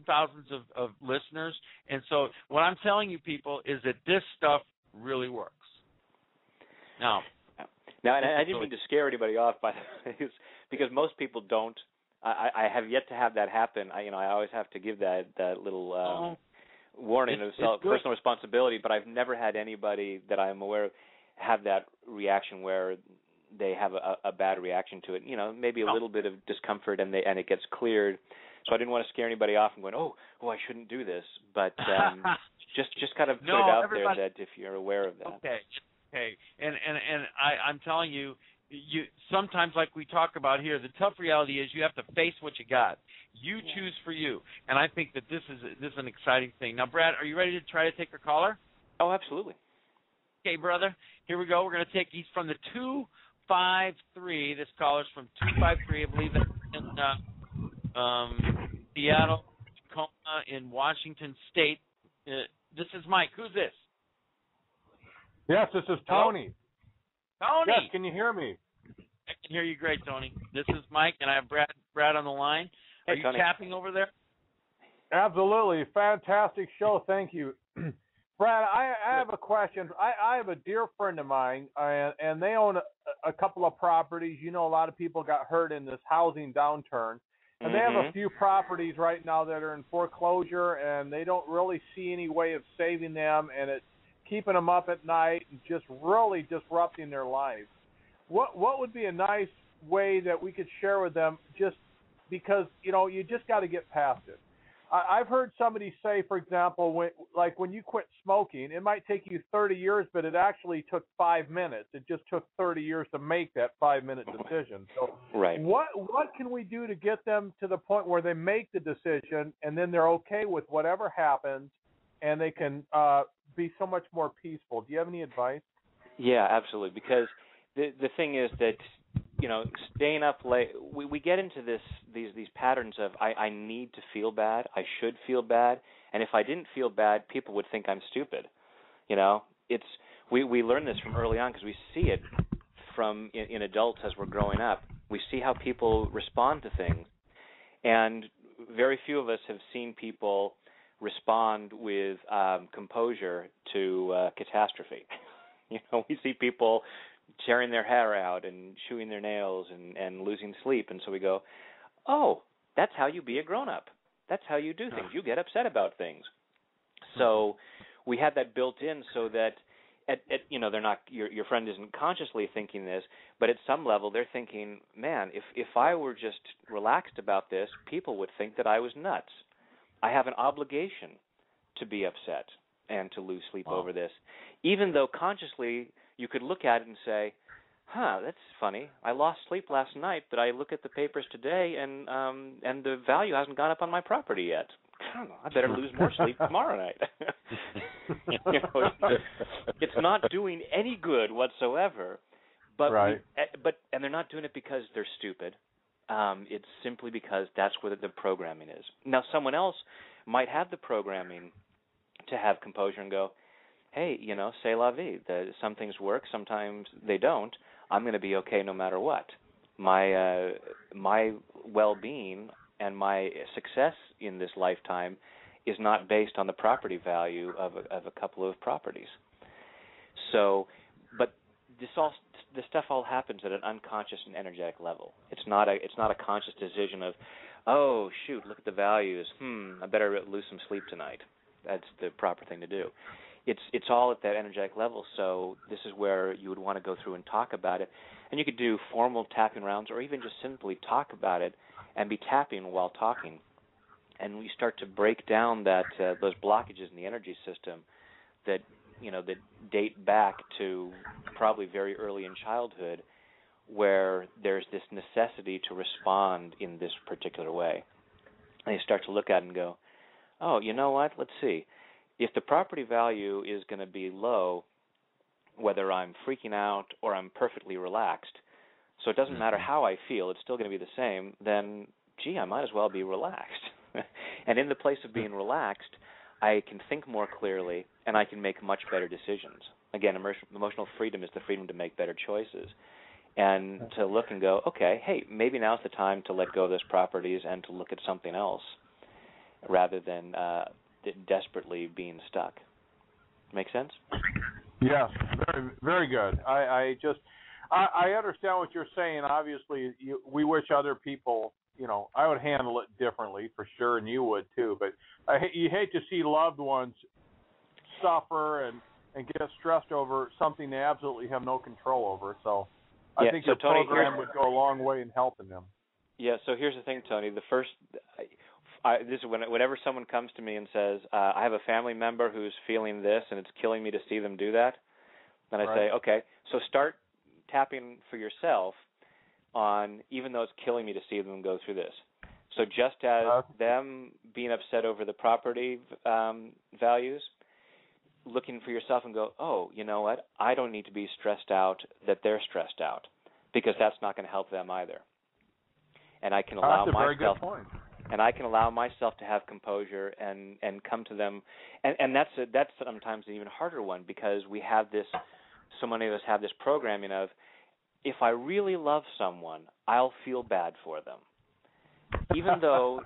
of listeners. And so what I'm telling you people is that this stuff really works. Now, and I didn't mean to scare anybody off by this, because most people don't. I have yet to have that happen. I always have to give that little warning of personal responsibility, but I've never had anybody that I'm aware of have that reaction where they have a bad reaction to it. Maybe a little bit of discomfort, and it gets cleared. So I didn't want to scare anybody off and going, oh, I shouldn't do this. But just kind of put it out there that if you're aware of that. Okay. And I'm telling you sometimes, like we talk about here, the tough reality is you have to face what you got. You choose for you. And I think that this is an exciting thing. Now, Brad, are you ready to try to take a caller? Oh, absolutely. Okay, brother. Here we go. We're going to take these from the 253. This caller's from 253. I believe that's in Seattle, Tacoma, in Washington State. This is Mike. Who's this? Yes, this is Tony. Tony! Yes, can you hear me? I can hear you great, Tony. This is Mike, and I have Brad on the line. Hey, Are you Tony. tapping over there? Absolutely. Fantastic show. Thank you. Brad, I have a question. I have a dear friend of mine, and they own a couple of properties. You know, a lot of people got hurt in this housing downturn. And they have a few properties right now that are in foreclosure, and they don't really see any way of saving them, and it's keeping them up at night and just really disrupting their lives. What would be a nice way that we could share with them, just because, you know, you just got to get past it? I've heard somebody say, for example, when you quit smoking, it might take you 30 years, but it actually took 5 minutes. It just took 30 years to make that 5-minute decision. So right. What can we do to get them to the point where they make the decision and then they're okay with whatever happens and they can be so much more peaceful? Do you have any advice? Yeah, absolutely. Because the thing is that, you know, staying up late, we get into these patterns of I need to feel bad, I should feel bad, and if I didn't feel bad, people would think I'm stupid. You know, we learn this from early on because we see it from in adults as we're growing up. We see how people respond to things, and very few of us have seen people respond with composure to catastrophe. You know, we see people tearing their hair out and chewing their nails and losing sleep. And so we go, oh, that's how you be a grown-up. That's how you do things. You get upset about things. So we had that built in so that, you know, they're not, your friend isn't consciously thinking this, but at some level they're thinking, man, if I were just relaxed about this, people would think that I was nuts. I have an obligation to be upset and to lose sleep over this, even though consciously you could look at it and say, that's funny. I lost sleep last night, but I look at the papers today, and the value hasn't gone up on my property yet. I better lose more sleep tomorrow night. You know, it's not doing any good whatsoever. But right. And they're not doing it because they're stupid. It's simply because that's where the programming is. Now, someone else might have the programming to have composure and go, hey, you know, c'est la vie. Some things work, sometimes they don't. I'm going to be okay no matter what. My well-being and my success in this lifetime is not based on the property value of a couple of properties. So, but this stuff all happens at an unconscious and energetic level. It's not a conscious decision of, oh shoot, look at the values. I better lose some sleep tonight. That's the proper thing to do. It's all at that energetic level, so this is where you would want to go through and talk about it. And you could do formal tapping rounds or even just simply talk about it and be tapping while talking. And we start to break down those blockages in the energy system that date back to probably very early in childhood, where there's this necessity to respond in this particular way. And you start to look at it and go, oh, you know what, let's see. If the property value is going to be low, whether I'm freaking out or I'm perfectly relaxed, so it doesn't matter how I feel, it's still going to be the same, then, gee, I might as well be relaxed. And in the place of being relaxed, I can think more clearly and I can make much better decisions. Again, emotional freedom is the freedom to make better choices and to look and go, okay, hey, maybe now's the time to let go of those properties and to look at something else rather than desperately being stuck. Make sense? Yes, very, very good. I understand what you're saying. Obviously, we wish other people, I would handle it differently for sure, and you would too. But you hate to see loved ones suffer and get stressed over something they absolutely have no control over. So I think your program would go a long way in helping them. Yeah, so here's the thing, Tony. This is whenever someone comes to me and says, I have a family member who's feeling this and it's killing me to see them do that, then I say, okay, so start tapping for yourself on, even though it's killing me to see them go through this. So just as them being upset over the property values, looking for yourself and go, oh, you know what, I don't need to be stressed out that they're stressed out, because that's not going to help them either. And I can allow myself. Very good point. And I can allow myself to have composure and come to them, and that's sometimes an even harder one, because we have this so many of us have this programming of, if I really love someone, I'll feel bad for them. Even though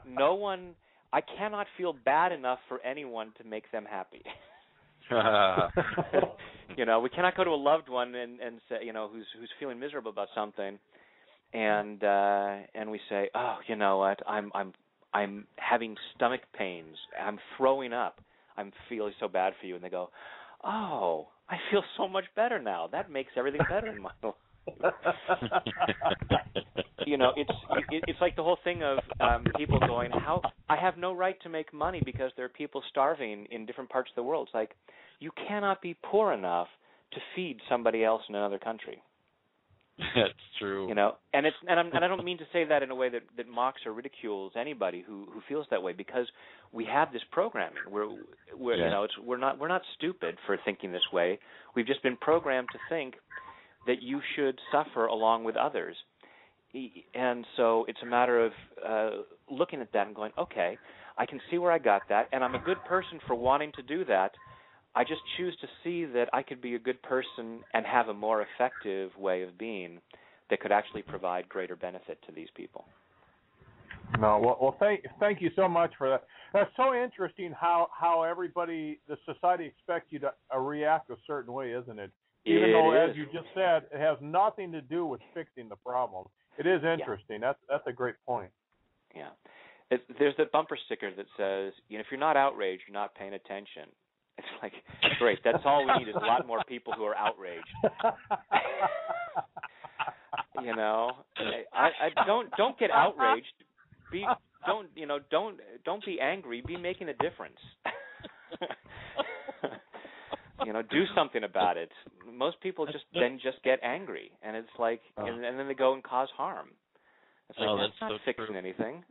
I cannot feel bad enough for anyone to make them happy. We cannot go to a loved one and say, who's feeling miserable about something, and we say, oh, you know what, I'm having stomach pains, I'm throwing up, I'm feeling so bad for you, and they go, oh, I feel so much better now. That makes everything better in my life. It's like the whole thing of people going, how I have no right to make money because there are people starving in different parts of the world. It's like, you cannot be poor enough to feed somebody else in another country. That's true. And I don't mean to say that in a way that mocks or ridicules anybody who feels that way, because we have this programming. We're not stupid for thinking this way. We've just been programmed to think that you should suffer along with others. And so it's a matter of looking at that and going, okay, I can see where I got that, and I'm a good person for wanting to do that. I just choose to see that I could be a good person and have a more effective way of being that could actually provide greater benefit to these people. No, well, thank you so much for that. That's so interesting how everybody, the society expects you to react a certain way, isn't it? Even though, as you just said, it has nothing to do with fixing the problem. It is interesting. Yeah. That's a great point. Yeah. There's that bumper sticker that says, if you're not outraged, you're not paying attention. It's like, great, that's all we need is a lot more people who are outraged. Don't get outraged. Don't be angry. Be making a difference. Do something about it. Most people just get angry, and it's like, and then they go and cause harm. It's like, that's not fixing anything.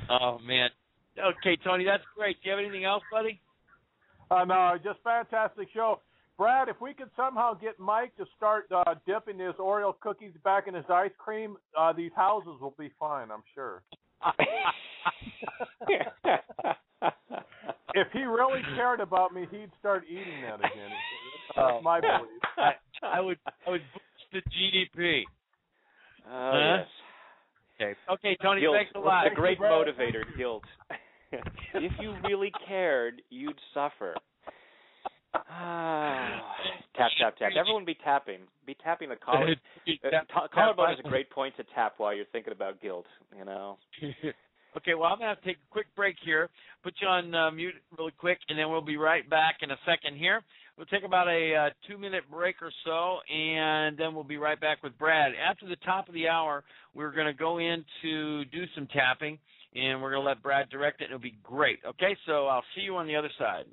Oh man. Okay, Tony, that's great. Do you have anything else, buddy? No, just fantastic show. Brad, if we could somehow get Mike to start dipping his Oreo cookies back in his ice cream, these houses will be fine, I'm sure. If he really cared about me, he'd start eating that again. That's my belief. I would boost the GDP. Yes. Okay, Tony, guilt. Thanks a lot. The great motivator, guilt. If you really cared, you'd suffer. Tap, tap, tap. Everyone be tapping. Be tapping the collar. Collarbone is a great point to tap while you're thinking about guilt, Okay, well, I'm going to have to take a quick break here. Put you on mute really quick, and then we'll be right back in a second here. We'll take about a 2-minute break or so, and then we'll be right back with Brad. After the top of the hour, we're going to go in to do some tapping, and we're going to let Brad direct it, and it'll be great. Okay, so I'll see you on the other side.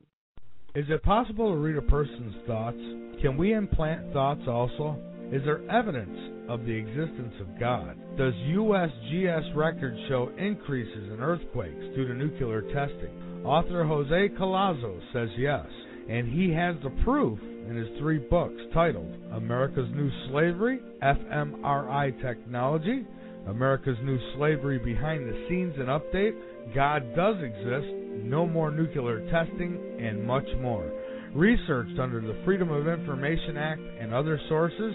Is it possible to read a person's thoughts? Can we implant thoughts also? Is there evidence of the existence of God? Does USGS records show increases in earthquakes due to nuclear testing? Author Jose Collazo says yes, and he has the proof in his 3 books titled America's New Slavery, fMRI Technology, America's New Slavery Behind the Scenes and Update, God Does Exist, No More Nuclear Testing, and much more. Researched under the Freedom of Information Act and other sources,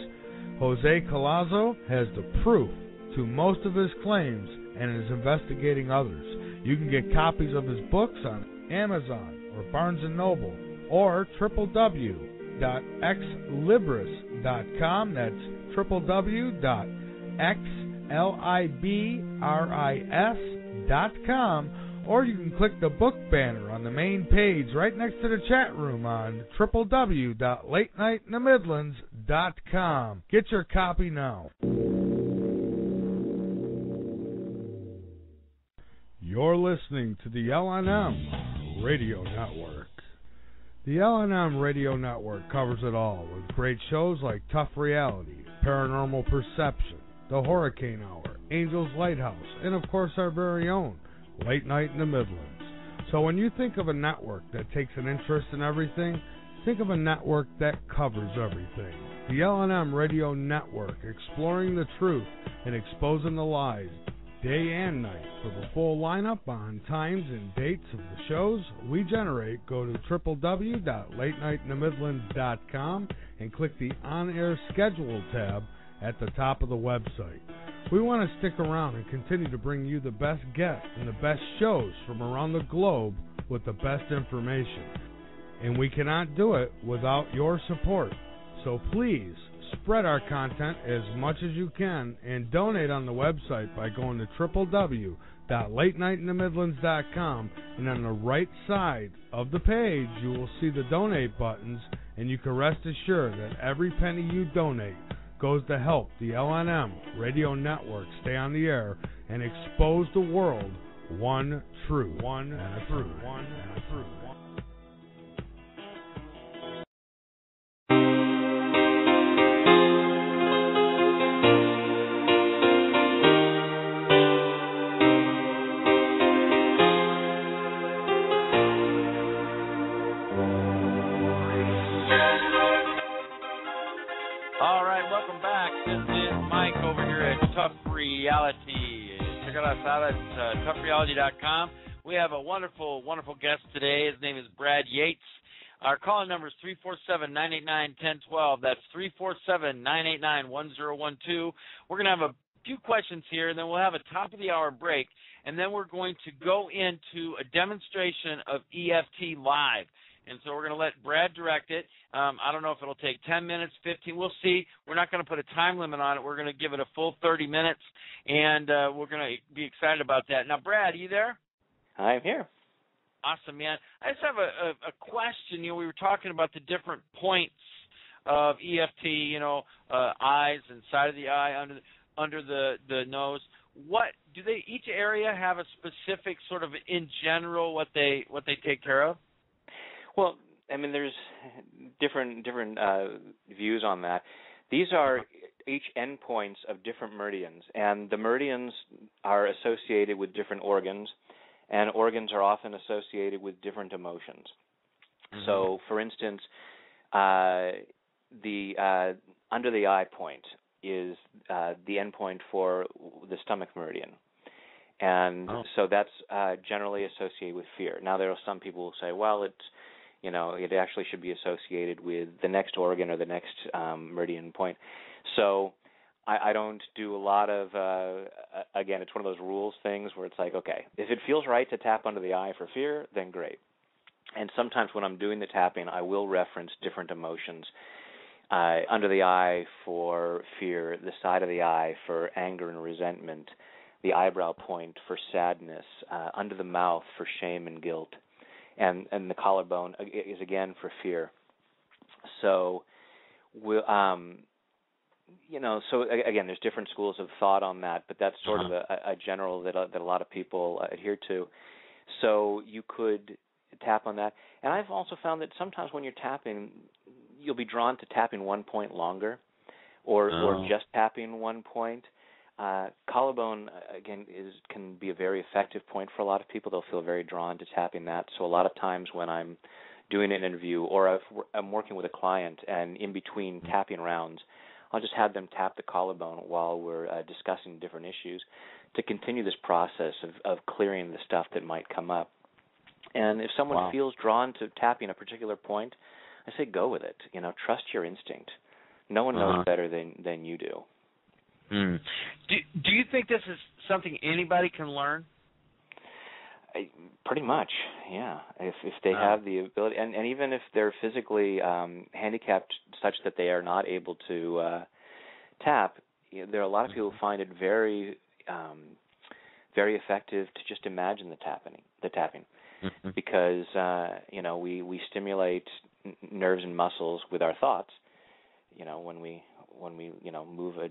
Jose Collazo has the proof to most of his claims and is investigating others. You can get copies of his books on Amazon or Barnes & Noble or www.xlibris.com. That's www.xlibris.com. Or you can click the book banner on the main page right next to the chat room on www.latenightinthemidlands.com. Get your copy now. You're listening to the LNM Radio Network. The LNM Radio Network covers it all with great shows like Tough Reality, Paranormal Perception, The Hurricane Hour, Angel's Lighthouse, and of course our very own Late Night in the Midlands. So when you think of a network that takes an interest in everything, think of a network that covers everything. The LNM Radio Network, exploring the truth and exposing the lies. day and night. For the full lineup on times and dates of the shows we generate, go to www.latenightinthe-midlands.com and click the On-Air Schedule tab at the top of the website. We want to stick around and continue to bring you the best guests and the best shows from around the globe with the best information. And we cannot do it without your support. So please spread our content as much as you can and donate on the website by going to www.latenightinthe-midlands.com, and on the right side of the page you will see the donate buttons, and you can rest assured that every penny you donate goes to help the LNM radio network stay on the air and expose the world one truth. Check us out at toughreality.com. We have a wonderful, wonderful guest today. His name is Brad Yates. Our call number is 347-989-1012. That's 347-989-1012. We're going to have a few questions here, and then we'll have a top-of-the-hour break, and then we're going to go into a demonstration of EFT live. And so we're going to let Brad direct it. I don't know if it'll take 10 minutes, 15. We'll see. We're not going to put a time limit on it. We're going to give it a full 30 minutes, and we're going to be excited about that. Now, Brad, are you there? I'm here. Awesome, man. I just have a question. We were talking about the different points of EFT, eyes and side of the eye, under the nose. What do they? Each area have a specific sort of, in general, what they take care of? Well, I mean, there's different views on that. These are each endpoints of different meridians, and the meridians are associated with different organs, and organs are often associated with different emotions. Mm-hmm. So, for instance, the under the eye point is the endpoint for the stomach meridian. And so that's generally associated with fear. Now, there are some people who say, well, it actually should be associated with the next organ or the next meridian point. So I don't do a lot of, again, it's one of those rules things where it's like, okay, if it feels right to tap under the eye for fear, then great. And sometimes when I'm doing the tapping, I will reference different emotions. Under the eye for fear, the side of the eye for anger and resentment, the eyebrow point for sadness, under the mouth for shame and guilt, and the collarbone is again for fear. So, so again, there's different schools of thought on that, but that's sort of a general that a lot of people adhere to. So you could tap on that, and I've also found that sometimes when you're tapping, you'll be drawn to tapping one point longer, or just tapping one point. Collarbone, again, can be a very effective point for a lot of people. They'll feel very drawn to tapping that. So a lot of times when I'm doing an interview or I'm working with a client and in between tapping rounds, I'll just have them tap the collarbone while we're discussing different issues to continue this process of clearing the stuff that might come up. And if someone feels drawn to tapping a particular point, I say go with it. Trust your instinct. No one knows better than you do. Mm. Do you think this is something anybody can learn? Pretty much, yeah. If they have the ability, and even if they're physically handicapped such that they are not able to tap, there are a lot of people who find it very, very effective to just imagine the tapping, because we stimulate nerves and muscles with our thoughts. When we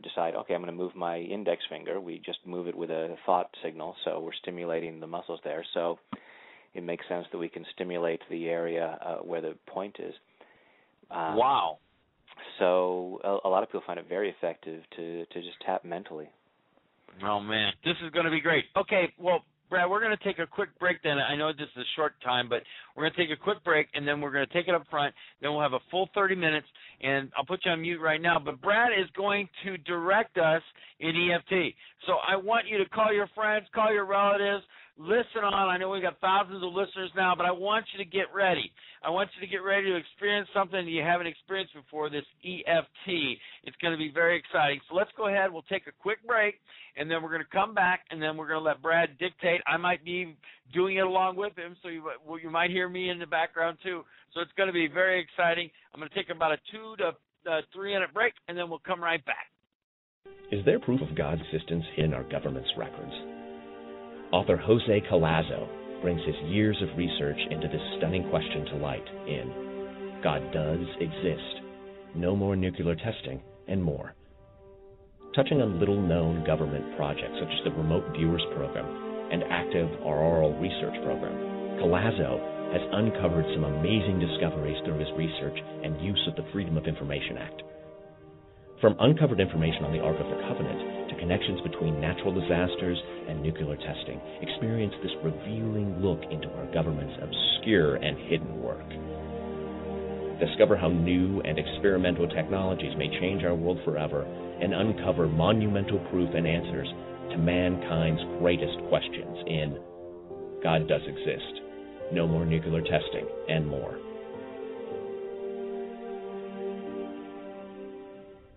decide, okay, I'm going to move my index finger, we just move it with a thought signal, so we're stimulating the muscles there. So it makes sense that we can stimulate the area where the point is. Wow. So a lot of people find it very effective to just tap mentally. Oh, man. This is going to be great. Okay, well, Brad, we're going to take a quick break then. I know this is a short time, but we're going to take a quick break, and then we're going to take it up front. Then we'll have a full 30 minutes, and I'll put you on mute right now. But Brad is going to direct us in EFT. So I want you to call your friends, call your relatives, listen on. I know we've got thousands of listeners now, but I want you to get ready. I want you to get ready to experience something you haven't experienced before, this EFT. It's going to be very exciting. So let's go ahead. We'll take a quick break, and then we're going to come back, and then we're going to let Brad dictate. I might be doing it along with him, so you might hear me in the background too. So it's going to be very exciting. I'm going to take about a 2 to 3 minute break, and then we'll come right back. Is there proof of God's existence in our government's records? Author Jose Collazo brings his years of research into this stunning question to light in God Does Exist, No More Nuclear Testing, and More. Touching on little-known government projects such as the Remote Viewers Program and Active Auroral Research Program, Collazo has uncovered some amazing discoveries through his research and use of the Freedom of Information Act. From uncovered information on the Ark of the Covenant to connections between natural disasters and nuclear testing, experience this revealing look into our government's obscure and hidden work. Discover how new and experimental technologies may change our world forever and uncover monumental proof and answers to mankind's greatest questions in God Does Exist, No More Nuclear Testing, and More.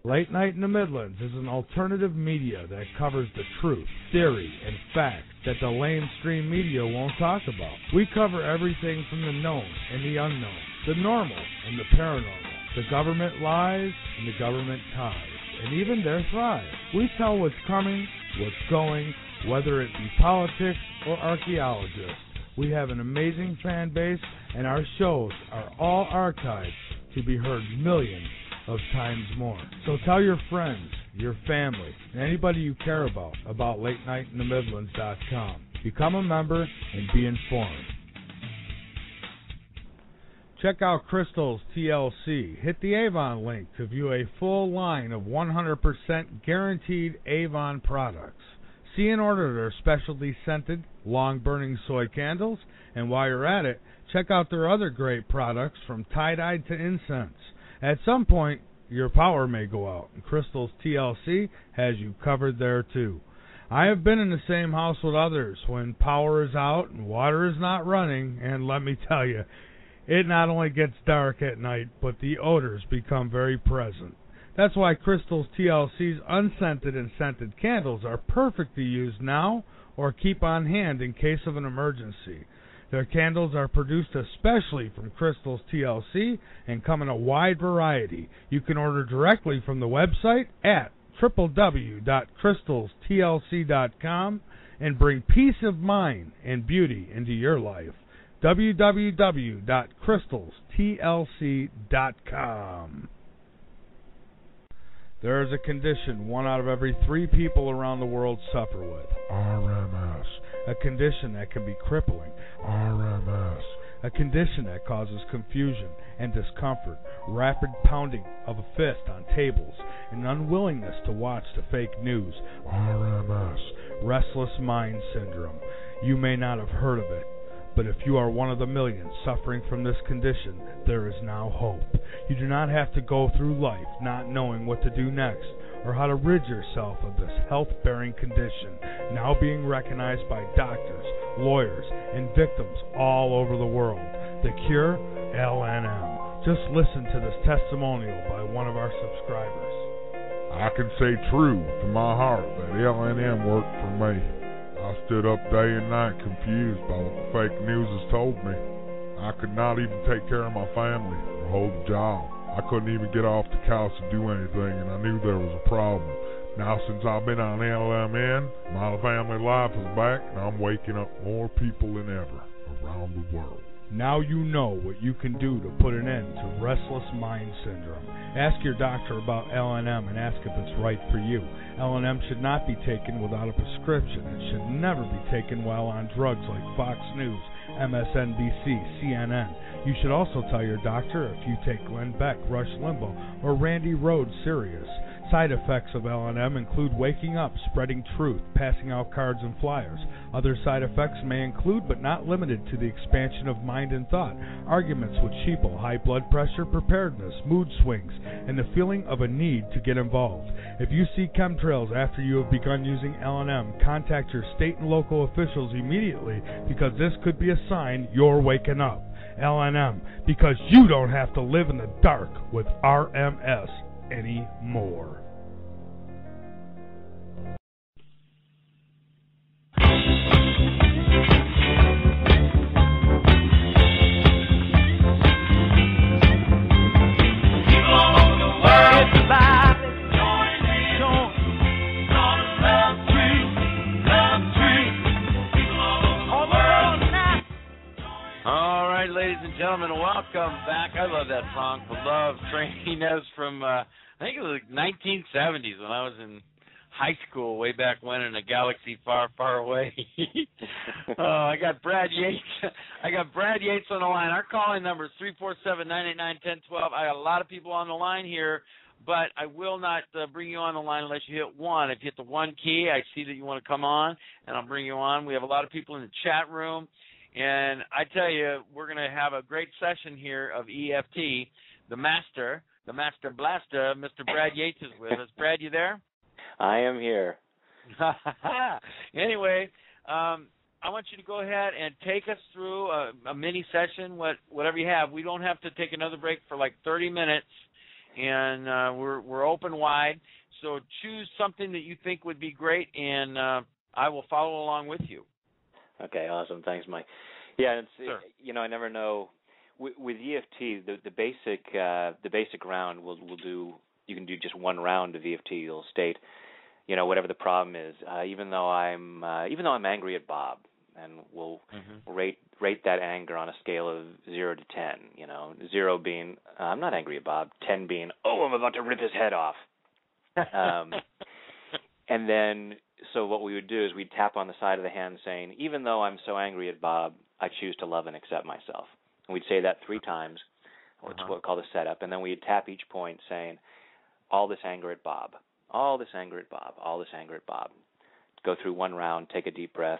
Late Night in the Midlands is an alternative media that covers the truth, theory, and facts that the lamestream media won't talk about. We cover everything from the known and the unknown, the normal and the paranormal, the government lies and the government ties, and even their thrive. We tell what's coming, what's going, whether it be politics or archaeologists. We have an amazing fan base, and our shows are all archived to be heard millions of times more. So tell your friends, your family, and anybody you care about LateNightInTheMidlands.com. Become a member and be informed. Check out Crystal's TLC. Hit the Avon link to view a full line of 100% guaranteed Avon products. See and order their specialty scented, long-burning soy candles, and while you're at it, check out their other great products from tie-dyed to incense. At some point, your power may go out, and Crystal's TLC has you covered there too. I have been in the same house with others when power is out and water is not running, and let me tell you, it not only gets dark at night, but the odors become very present. That's why Crystal's TLC's unscented and scented candles are perfect to use now or keep on hand in case of an emergency. Their candles are produced especially from Crystal's TLC and come in a wide variety. You can order directly from the website at www.crystalstlc.com and bring peace of mind and beauty into your life. www.crystalstlc.com. There is a condition 1 out of every 3 people around the world suffer with, RMS. A condition that can be crippling, RMS. A condition that causes confusion and discomfort, rapid pounding of a fist on tables, and unwillingness to watch the fake news, RMS. Restless mind syndrome. You may not have heard of it, but if you are one of the millions suffering from this condition, there is now hope. You do not have to go through life not knowing what to do next or how to rid yourself of this health-bearing condition, now being recognized by doctors, lawyers, and victims all over the world. The cure? LNM. Just listen to this testimonial by one of our subscribers. I can say true to my heart that LNM worked for me. I stood up day and night confused by what the fake news has told me. I could not even take care of my family or hold a job. I couldn't even get off the couch to do anything, and I knew there was a problem. Now, since I've been on LMN, my family life is back, and I'm waking up more people than ever around the world. Now you know what you can do to put an end to restless mind syndrome. Ask your doctor about LNM and ask if it's right for you. LNM should not be taken without a prescription. It should never be taken while on drugs like Fox News, MSNBC, CNN. You should also tell your doctor if you take Glenn Beck, Rush Limbaugh, or Randy Rhoads serious. Side effects of LNM include waking up, spreading truth, passing out cards and flyers. Other side effects may include, but not limited to, the expansion of mind and thought, arguments with sheeple, high blood pressure, preparedness, mood swings, and the feeling of a need to get involved. If you see chemtrails after you have begun using LNM, contact your state and local officials immediately, because this could be a sign you're waking up. LNM, because you don't have to live in the dark with RMS anymore. Ladies and gentlemen, welcome back. I love that song, "The Love Train." That was from, I think it was like 1970s when I was in high school, way back when, in a galaxy far, far away. I got Brad Yates. I got Brad Yates on the line. Our calling number is 347-989-1012. I got a lot of people on the line here, but I will not bring you on the line unless you hit 1. If you hit the 1 key, I see that you want to come on, and I'll bring you on. We have a lot of people in the chat room. And I tell you, we're going to have a great session here of EFT. The master blaster, Mr. Brad Yates is with us. Brad, you there? I am here. Anyway, I want you to go ahead and take us through a mini session, whatever you have. We don't have to take another break for like 30 minutes, and we're open wide. So choose something that you think would be great, and I will follow along with you. Okay, awesome. Thanks, Mike. Yeah, Sure. I never know. With EFT, the basic round will do. You can do just one round of EFT. You'll state, whatever the problem is. Even though I'm angry at Bob, and we'll rate that anger on a scale of 0 to 10. 0 being I'm not angry at Bob. 10 being I'm about to rip his head off. And then. So what we would do is we'd tap on the side of the hand saying, even though I'm so angry at Bob, I choose to love and accept myself. And we'd say that 3 times, which is what we call the setup. And then we'd tap each point saying, all this anger at Bob, all this anger at Bob, all this anger at Bob. Go through one round, take a deep breath,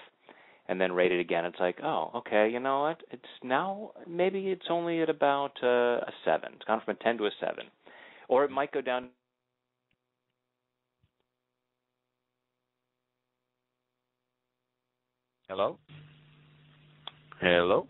and then rate it again. It's like, okay, you know what? It's now, maybe it's only at about a 7. It's gone from a 10 to a 7. Or it might go down. Hello? Hello?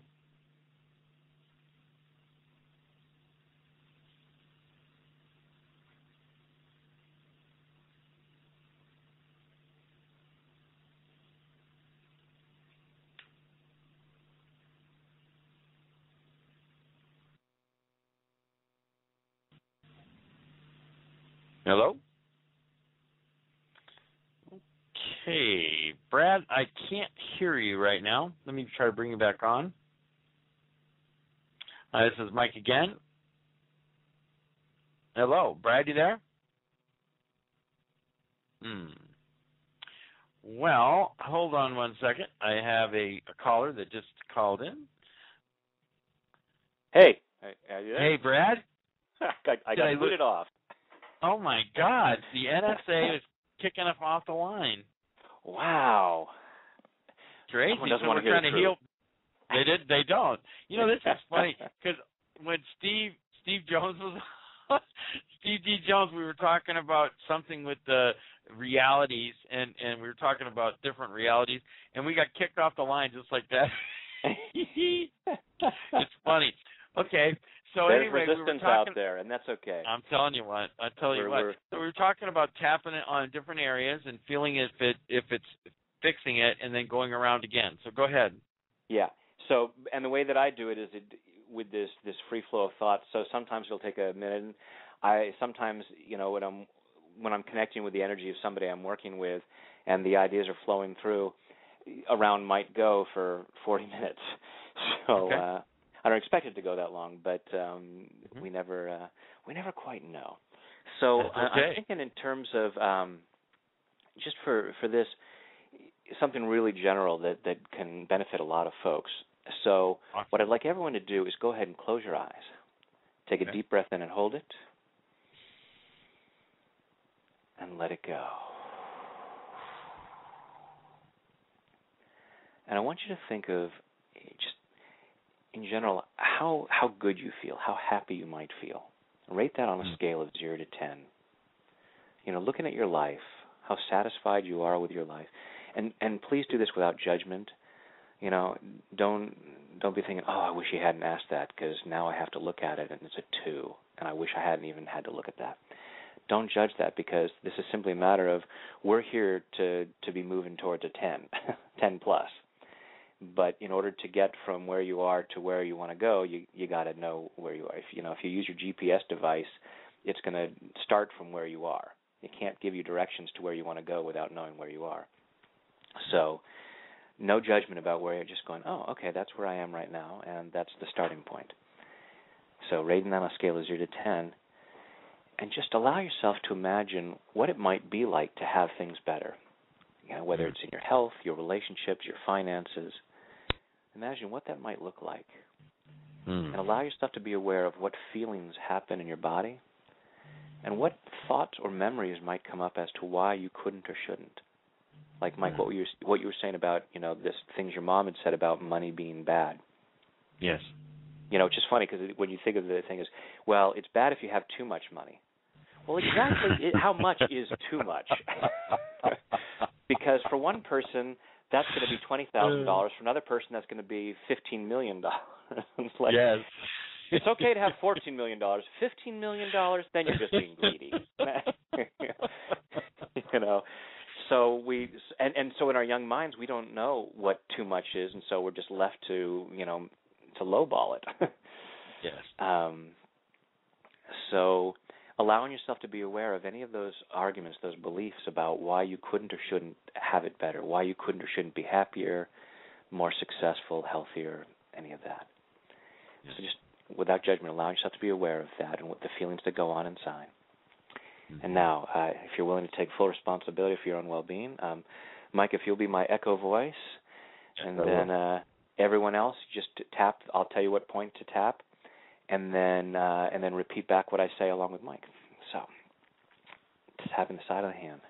Hello? Okay, Brad, I can't hear you right now. Let me try to bring you back on. This is Mike again. Hello, Brad, you there? Well, hold on one second. I have a caller that just called in. Hey, are you there? Hey, Brad. I got booted off. Oh, my God. The NSA is kicking us off the line. Wow. Crazy. Doesn't so want we're to hear trying the to truth. heal. They don't. This is funny because when Steve Jones was Steve D. Jones, we were talking about something with the realities, and we were talking about different realities, and we got kicked off the line just like that. It's funny. Okay. So There's anyway, resistance we were talking, out there, and that's okay. I'm telling you what. So we were talking about tapping it on different areas and feeling if it's fixing it, and then going around again. So go ahead. Yeah. So, and the way that I do it is with this free flow of thought. So sometimes it'll take a minute. And I sometimes, when I'm connecting with the energy of somebody I'm working with, and the ideas are flowing through, a round might go for 40 minutes. So. Okay. I don't expect it to go that long, but we never quite know. So okay. I'm thinking in terms of just for this, something really general that can benefit a lot of folks. So awesome. What I'd like everyone to do is go ahead and close your eyes. Take a deep breath in and hold it. and let it go. And I want you to think of just in general how good you feel, how happy you might feel. Rate that on a scale of 0 to 10. Looking at your life, how satisfied you are with your life. And please do this without judgment. Don't be thinking, oh, I wish he hadn't asked that because now I have to look at it and it's a 2, and I wish I hadn't even had to look at that. Don't judge that, because this is simply a matter of we're here to be moving towards a 10, 10 plus. But in order to get from where you are to where you want to go, you got to know where you are. If you use your GPS device, it's going to start from where you are. It can't give you directions to where you want to go without knowing where you are. So no judgment about where you're, just going, oh, okay, that's where I am right now, and that's the starting point. So rating that on a scale of 0 to 10, and just allow yourself to imagine what it might be like to have things better. Whether it's in your health, your relationships, your finances. Imagine what that might look like. And allow yourself to be aware of what feelings happen in your body and what thoughts or memories might come up as to why you couldn't or shouldn't. Like, Mike, what you were saying about, this things your mom had said about money being bad. Yes. It's just funny because when you think of the thing as, well, it's bad if you have too much money. Well, exactly how much is too much? Because for one person, that's going to be $20,000. For another person, that's going to be $15 million. It's like, yes. It's okay to have $14 million. $15 million, then you're just being greedy. So so in our young minds, we don't know what too much is, and so we're just left to lowball it. Yes. So allowing yourself to be aware of any of those arguments, those beliefs about why you couldn't or shouldn't have it better, why you couldn't or shouldn't be happier, more successful, healthier, any of that. Yes. So just without judgment, allowing yourself to be aware of that and what the feelings that go on inside. And now, if you're willing to take full responsibility for your own well-being, Mike, if you'll be my echo voice, and then everyone else just tap. I'll tell you what point to tap, and then repeat back what I say along with Mike. So, just tapping the side of the hand.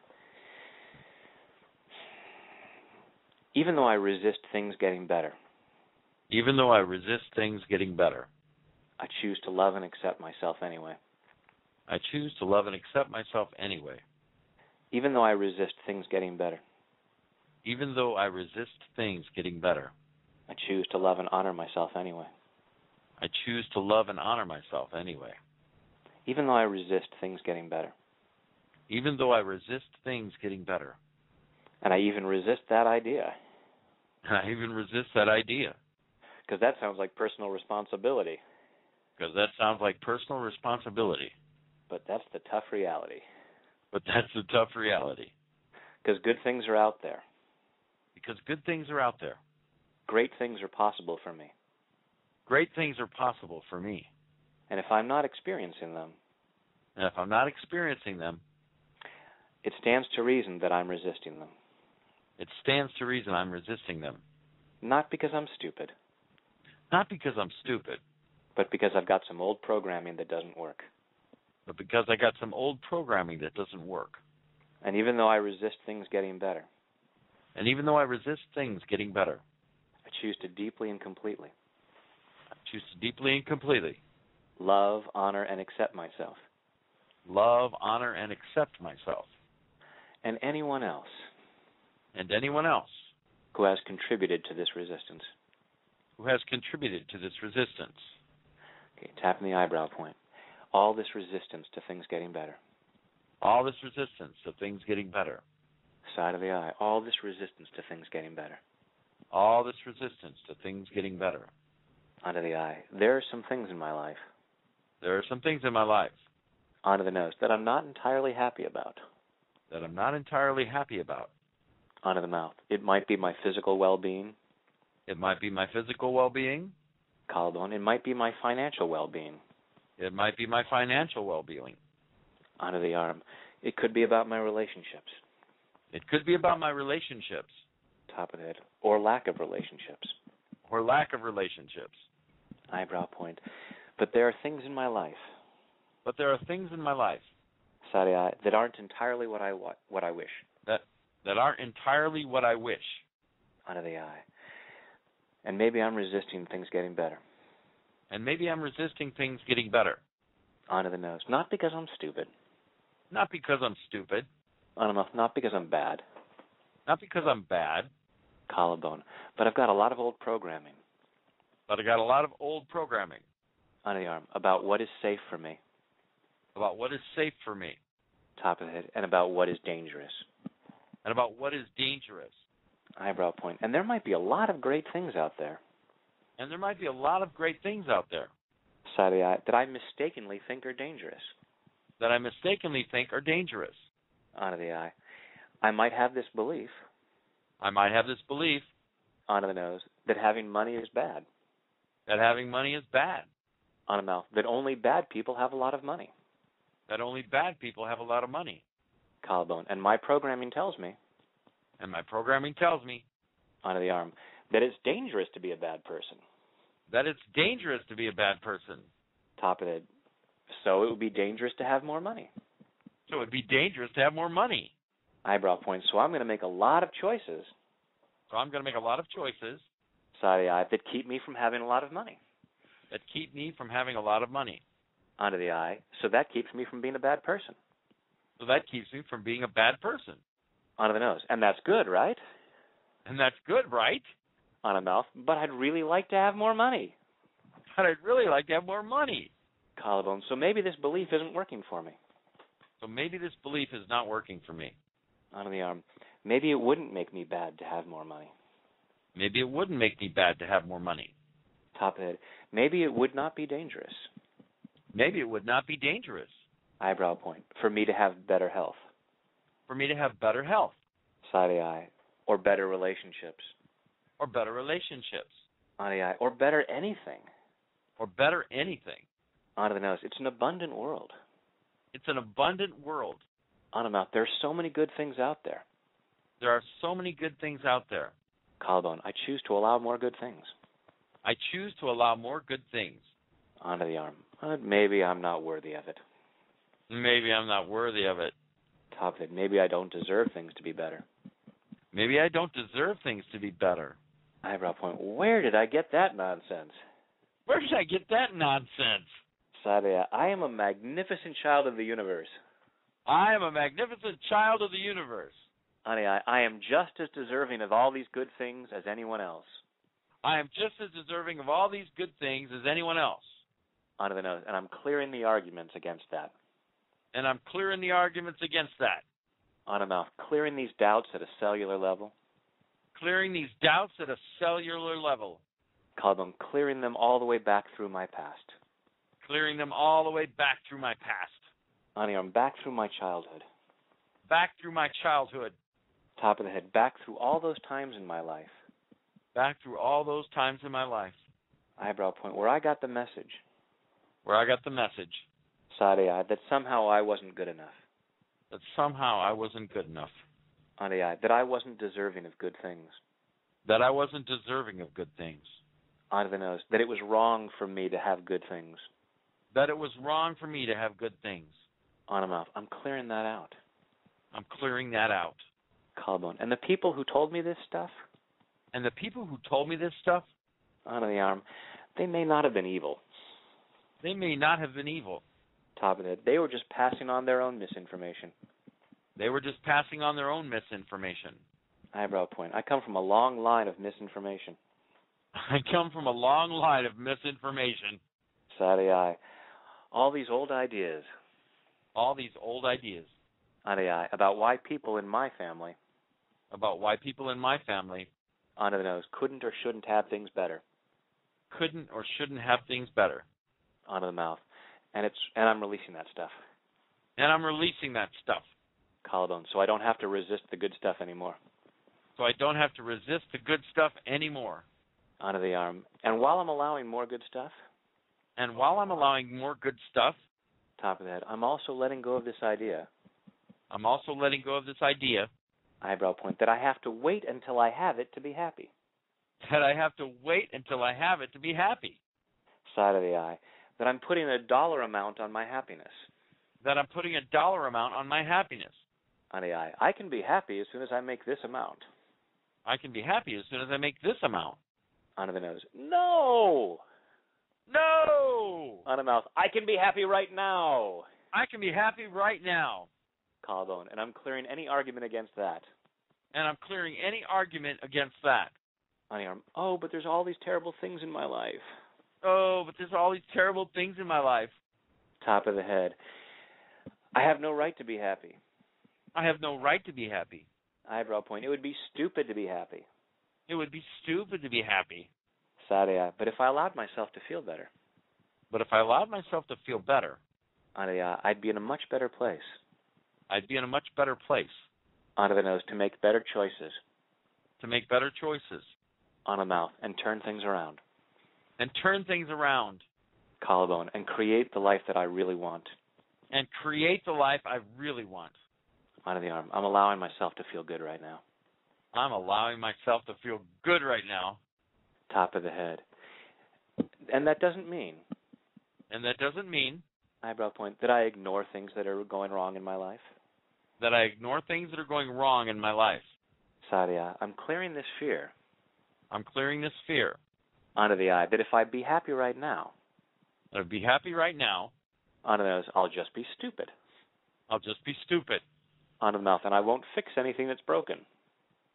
Even though I resist things getting better. Even though I resist things getting better. I choose to love and accept myself anyway. I choose to love and accept myself anyway. Even though I resist things getting better. Even though I resist things getting better. I choose to love and honor myself anyway. I choose to love and honor myself anyway. Even though I resist things getting better. Even though I resist things getting better. And I even resist that idea. And I even resist that idea. Because that sounds like personal responsibility. Because that sounds like personal responsibility. But that's the tough reality. But that's the tough reality. Because good things are out there. Because good things are out there. Great things are possible for me. Great things are possible for me. And if I'm not experiencing them, it stands to reason that I'm resisting them. It stands to reason I'm resisting them. Not because I'm stupid. Not because I'm stupid. But because I've got some old programming that doesn't work. But because I got some old programming that doesn't work. And even though I resist things getting better. And even though I resist things getting better. I choose to deeply and completely. I choose to deeply and completely. Love, honor, and accept myself. Love, honor, and accept myself. And anyone else. And anyone else. Who has contributed to this resistance. Who has contributed to this resistance. Okay, tapping the eyebrow point. All this resistance to things getting better. All this resistance to things getting better. Side of the eye. All this resistance to things getting better. All this resistance to things getting better. Under the eye. There are some things in my life. There are some things in my life. Under the nose. That I'm not entirely happy about. That I'm not entirely happy about. Under the mouth. It might be my physical well-being. It might be my physical well-being. Collarbone. It might be my financial well-being. It might be my financial well-being. Under the arm. It could be about my relationships. It could be about my relationships. Top of the head. Or lack of relationships. Or lack of relationships. Eyebrow point. But there are things in my life. But there are things in my life. Side of the eye, that aren't entirely what I wish. That aren't entirely what I wish. Under the eye. And maybe I'm resisting things getting better. And maybe I'm resisting things getting better. Under the nose. Not because I'm stupid. Not because I'm stupid. Under the mouth. Not because I'm bad. Not because I'm bad. Collarbone. But I've got a lot of old programming. But I got a lot of old programming. Under the arm. About what is safe for me. About what is safe for me. Top of the head. And about what is dangerous. And about what is dangerous. Eyebrow point. And there might be a lot of great things out there. And there might be a lot of great things out there. Side of the eye. That I mistakenly think are dangerous. That I mistakenly think are dangerous. Under the eye. I might have this belief. I might have this belief. Under the nose. That having money is bad. That having money is bad. On the mouth. That only bad people have a lot of money. That only bad people have a lot of money. Collarbone. And my programming tells me. And my programming tells me. Under the arm. That it's dangerous to be a bad person. That it's dangerous to be a bad person. Top of the head. So it would be dangerous to have more money. So it would be dangerous to have more money. Eyebrow point. So I'm going to make a lot of choices. So I'm going to make a lot of choices. Side of the eye. That keep me from having a lot of money. That keep me from having a lot of money. Under the eye. So that keeps me from being a bad person. So that keeps me from being a bad person. Under the nose. And that's good, right? And that's good, right? On the mouth. But I'd really like to have more money. But I'd really like to have more money. Collarbone. So maybe this belief isn't working for me. So maybe this belief is not working for me. Under the arm. Maybe it wouldn't make me bad to have more money. Maybe it wouldn't make me bad to have more money. Top of the head. Maybe it would not be dangerous. Maybe it would not be dangerous. Eyebrow point. For me to have better health. For me to have better health. Side of the eye. Or better relationships. Or better relationships. On the eye. Or better anything. Or better anything. Onto the nose. It's an abundant world. It's an abundant world. On the mouth. There are so many good things out there. There are so many good things out there. Collarbone. I choose to allow more good things. I choose to allow more good things. Onto the arm. Maybe I'm not worthy of it. Maybe I'm not worthy of it. Top of it. Maybe I don't deserve things to be better. Maybe I don't deserve things to be better. Eyebrow point. Where did I get that nonsense? Where did I get that nonsense? Side of the eye. I am a magnificent child of the universe. I am a magnificent child of the universe. On the eye. I am just as deserving of all these good things as anyone else. I am just as deserving of all these good things as anyone else. Onto the nose. And I'm clearing the arguments against that. And I'm clearing the arguments against that. On the mouth. Clearing these doubts at a cellular level. Clearing these doubts at a cellular level. Collarbone. Clearing them all the way back through my past. Clearing them all the way back through my past. On the arm. Back through my childhood. Back through my childhood. Top of the head. Back through all those times in my life. Back through all those times in my life. Eyebrow point. Where I got the message. Where I got the message. Side of the eye. That somehow I wasn't good enough. That somehow I wasn't good enough. On the eye. That I wasn't deserving of good things. That I wasn't deserving of good things. Onto the nose. That it was wrong for me to have good things. That it was wrong for me to have good things. On the mouth. I'm clearing that out. I'm clearing that out. Collarbone. And the people who told me this stuff. And the people who told me this stuff. Onto the arm. They may not have been evil. They may not have been evil. Top of the head. They were just passing on their own misinformation. They were just passing on their own misinformation. Eyebrow point. I come from a long line of misinformation. I come from a long line of misinformation. Side of the eye. All these old ideas. All these old ideas. Onto the eye. About why people in my family. About why people in my family. Onto the nose. Couldn't or shouldn't have things better. Couldn't or shouldn't have things better. Onto the mouth. And I'm releasing that stuff. And I'm releasing that stuff. Collarbone. So I don't have to resist the good stuff anymore. So I don't have to resist the good stuff anymore. Onto the arm. And while I'm allowing more good stuff. And while I'm allowing more good stuff. Top of the head. I'm also letting go of this idea. I'm also letting go of this idea. Eyebrow point. That I have to wait until I have it to be happy. That I have to wait until I have it to be happy. Side of the eye. That I'm putting a dollar amount on my happiness. that I'm putting a dollar amount on my happiness. On the I. I can be happy as soon as I make this amount. I can be happy as soon as I make this amount. Onto the nose. No! No! On the mouth. I can be happy right now. I can be happy right now. Collarbone. And I'm clearing any argument against that. And I'm clearing any argument against that. On the arm. Oh, but there's all these terrible things in my life. Oh, but there's all these terrible things in my life. Top of the head. I have no right to be happy. I have no right to be happy. Eyebrow point. It would be stupid to be happy. It would be stupid to be happy. Side eye. But if I allowed myself to feel better. But if I allowed myself to feel better. On the eye. I'd be in a much better place. I'd be in a much better place. Onto the nose. To make better choices. To make better choices. On the mouth. And turn things around. And turn things around. Collarbone. And create the life that I really want. And create the life I really want. Onto the arm. I'm allowing myself to feel good right now. I'm allowing myself to feel good right now. Top of the head. And that doesn't mean. And that doesn't mean. Eyebrow point. That I ignore things that are going wrong in my life. That I ignore things that are going wrong in my life. Side of the eye. I'm clearing this fear. I'm clearing this fear. Onto the eye. That if I'd be happy right now. That I'd be happy right now. Onto the nose. I'll just be stupid. I'll just be stupid. Onto the mouth. And I won't fix anything that's broken.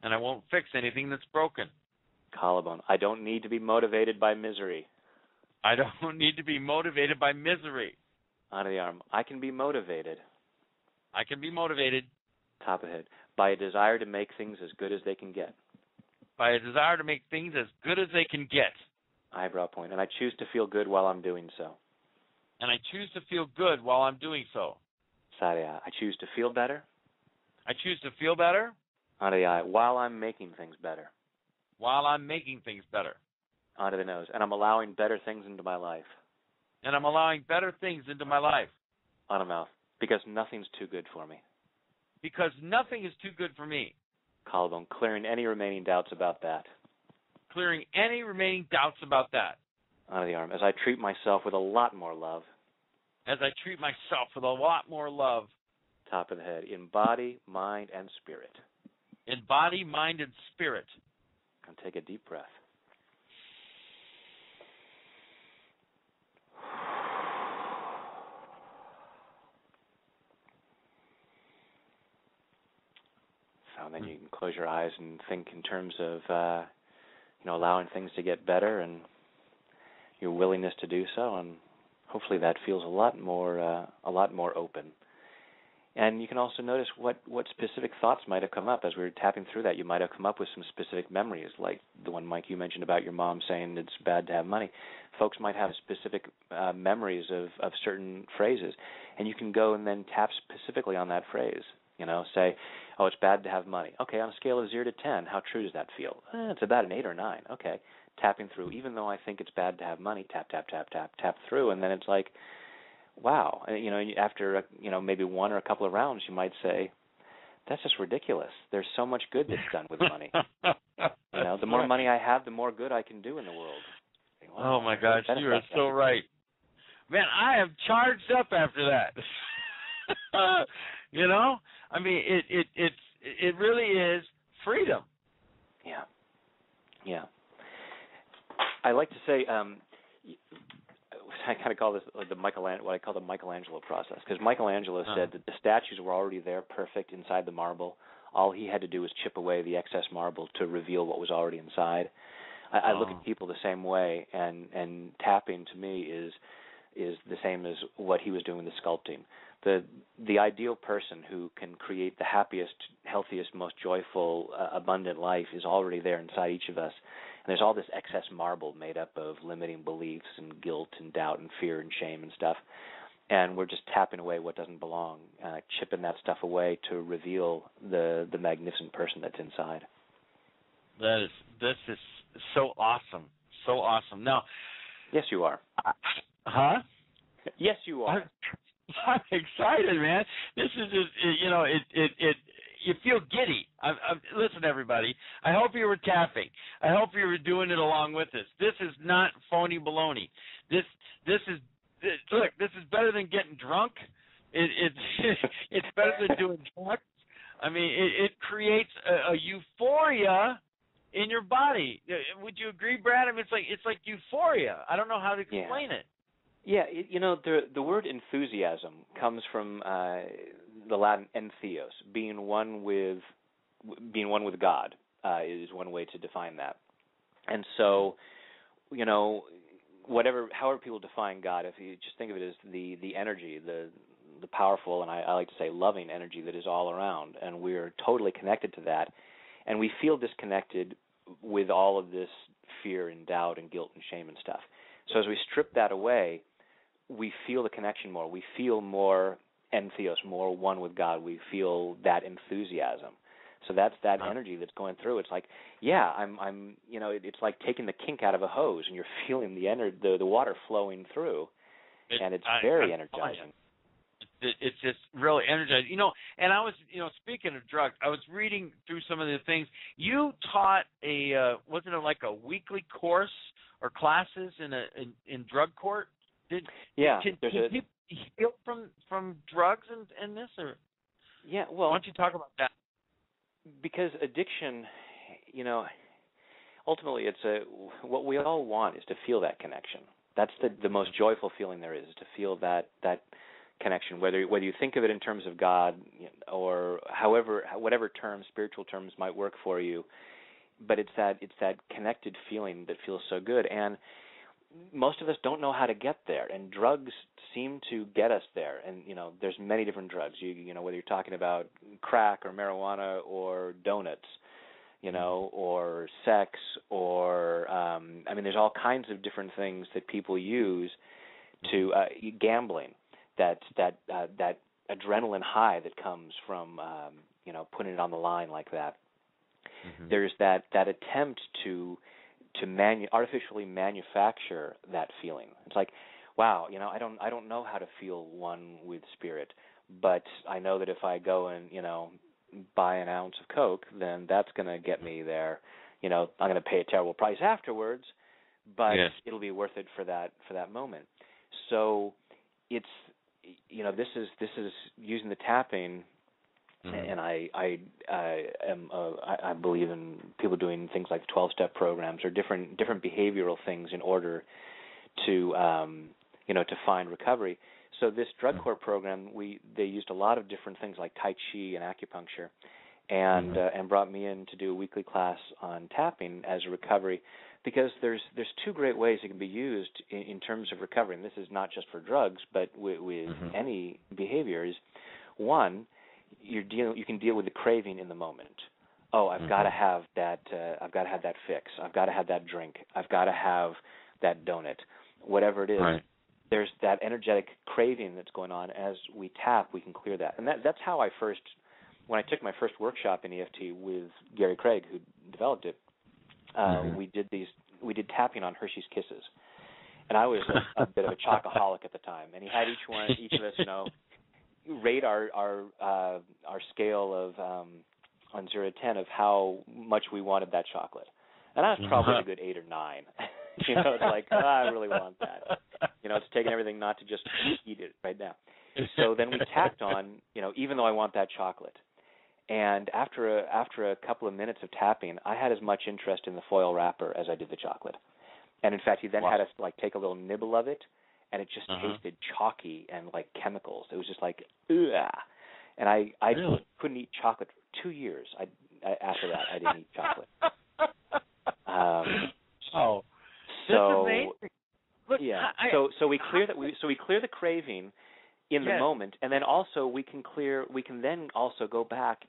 And I won't fix anything that's broken. Collarbone. I don't need to be motivated by misery. I don't need to be motivated by misery. Onto the arm. I can be motivated. I can be motivated. Top of the head. By a desire to make things as good as they can get. By a desire to make things as good as they can get. Eyebrow point. And I choose to feel good while I'm doing so. And I choose to feel good while I'm doing so. Side of the eye. I choose to feel better. I choose to feel better. Onto the eye. While I'm making things better. While I'm making things better. Onto the nose. And I'm allowing better things into my life. And I'm allowing better things into my life. On the mouth. Because nothing's too good for me. Because nothing is too good for me. Collarbone. Clearing any remaining doubts about that. Clearing any remaining doubts about that. Onto the arm. As I treat myself with a lot more love. As I treat myself with a lot more love. Top of the head. In body, mind, and spirit. In body, mind, and spirit. And take a deep breath. So then you can close your eyes and think in terms of, allowing things to get better and your willingness to do so, and hopefully that feels a lot more open. And you can also notice what specific thoughts might have come up as we were tapping through that. You might have come up with some specific memories, like the one, Mike, you mentioned about your mom saying it's bad to have money. Folks might have specific memories of certain phrases, and you can go and then tap specifically on that phrase. Say, oh, it's bad to have money. Okay, on a scale of 0 to 10, how true does that feel? It's about an 8 or 9. Okay, tapping through. Even though I think it's bad to have money, tap, tap, tap, tap, tap through, and then it's like, wow. And, after, maybe one or a couple of rounds, you might say, that's just ridiculous. There's so much good that's done with money. The more money I have, the more good I can do in the world. Wow, oh, my gosh, you are so right. Man, I am charged up after that. I mean, it really is freedom. Yeah. I like to say, I kind of call this like what I call the Michelangelo process, because Michelangelo said that the statues were already there, perfect inside the marble. All he had to do was chip away the excess marble to reveal what was already inside. I look at people the same way, and tapping to me is the same as what he was doing with the sculpting. The ideal person who can create the happiest, healthiest, most joyful, abundant life is already there inside each of us. And there's all this excess marble made up of limiting beliefs and guilt and doubt and fear and shame and stuff. And we're just tapping away what doesn't belong, chipping that stuff away to reveal the magnificent person that's inside. This is so awesome. So awesome. Now, yes, you are. Huh? Yes, you are. I'm excited, man. This is just, you feel giddy. Listen, everybody, I hope you were tapping. I hope you were doing it along with us. This is not phony baloney. This is better than getting drunk. It's better than doing drugs. I mean, it creates a euphoria in your body. Would you agree, Brad? I mean, it's like euphoria. I don't know how to explain it. Yeah, the word enthusiasm comes from the Latin entheos, being one with God is one way to define that. And so, however people define God, if you just think of it as the energy, the powerful, and I like to say loving energy that is all around, and we're totally connected to that, and we feel disconnected with all of this fear and doubt and guilt and shame and stuff. So as we strip that away, we feel the connection more. We feel more entheos, more one with God. We feel that enthusiasm. So that's that energy that's going through. It's like, I'm it's like taking the kink out of a hose, and you're feeling the water flowing through, and it's very energizing. It's just really energizing. And I was, speaking of drugs, I was reading through some of the things. You taught wasn't it like a weekly course or classes in drug court? Can people heal from drugs and this? Or? Yeah, well. Why don't you talk about that? Because addiction, ultimately what we all want is to feel that connection. That's the most joyful feeling there is to feel that connection, whether you think of it in terms of God or whatever terms, spiritual terms might work for you, but it's that connected feeling that feels so good. And most of us don't know how to get there, and drugs seem to get us there. And there's many different drugs. Whether you're talking about crack or marijuana or donuts, or sex, or there's all kinds of different things that people use to gambling. That adrenaline high that comes from putting it on the line like that. Mm-hmm. There's that attempt to artificially manufacture that feeling. It's like, wow, I don't know how to feel one with spirit, but I know that if I go and buy an ounce of Coke, then that's going to get me there. I'm going to pay a terrible price afterwards, but it'll be worth it for that moment. So it's this is using the tapping. Mm-hmm. And I believe in people doing things like 12-step programs or different behavioral things in order to to find recovery. So this drug court program, they used a lot of different things like Tai Chi and acupuncture, and brought me in to do a weekly class on tapping as a recovery, because there's two great ways it can be used in terms of recovery. And this is not just for drugs, but with any behavior. Is one, you can deal with the craving in the moment. Oh, I've got to have that. I've got to have that fix. I've got to have that drink. I've got to have that donut. Whatever it is, there's that energetic craving that's going on. As we tap, we can clear that. And that's how when I took my first workshop in EFT with Gary Craig, who developed it, we did tapping on Hershey's Kisses, and I was a bit of a chocoholic at the time, and he had each of us, rate our scale of on 0 to 10 of how much we wanted that chocolate, and I was probably a good 8 or 9. It's like, I really want that. It's taking everything not to just eat it right now. So then we tapped on, even though I want that chocolate. And after a couple of minutes of tapping, I had as much interest in the foil wrapper as I did the chocolate. And in fact, he then had us take a little nibble of it, and it just tasted chalky and like chemicals. It was just like, ugh. And I couldn't eat chocolate for 2 years. After that, I didn't eat chocolate. That's amazing. Look, so we clear that. So we clear the craving in the moment, and then also we can then also go back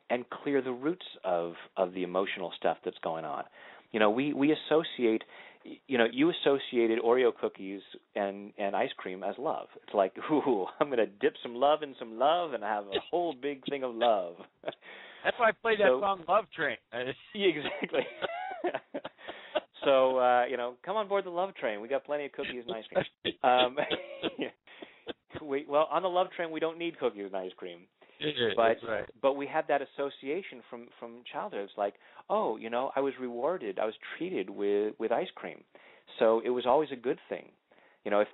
and clear the roots of the emotional stuff that's going on. We associate, you associated Oreo cookies and ice cream as love. It's like, ooh, I'm going to dip some love in some love and have a whole big thing of love. That's why I played that song Love Train. Exactly. So, come on board the Love Train. We got plenty of cookies and ice cream. Well, on the Love Train, we don't need cookies and ice cream. But we had that association from childhood. It's like, oh, I was rewarded. I was treated with ice cream. So it was always a good thing. If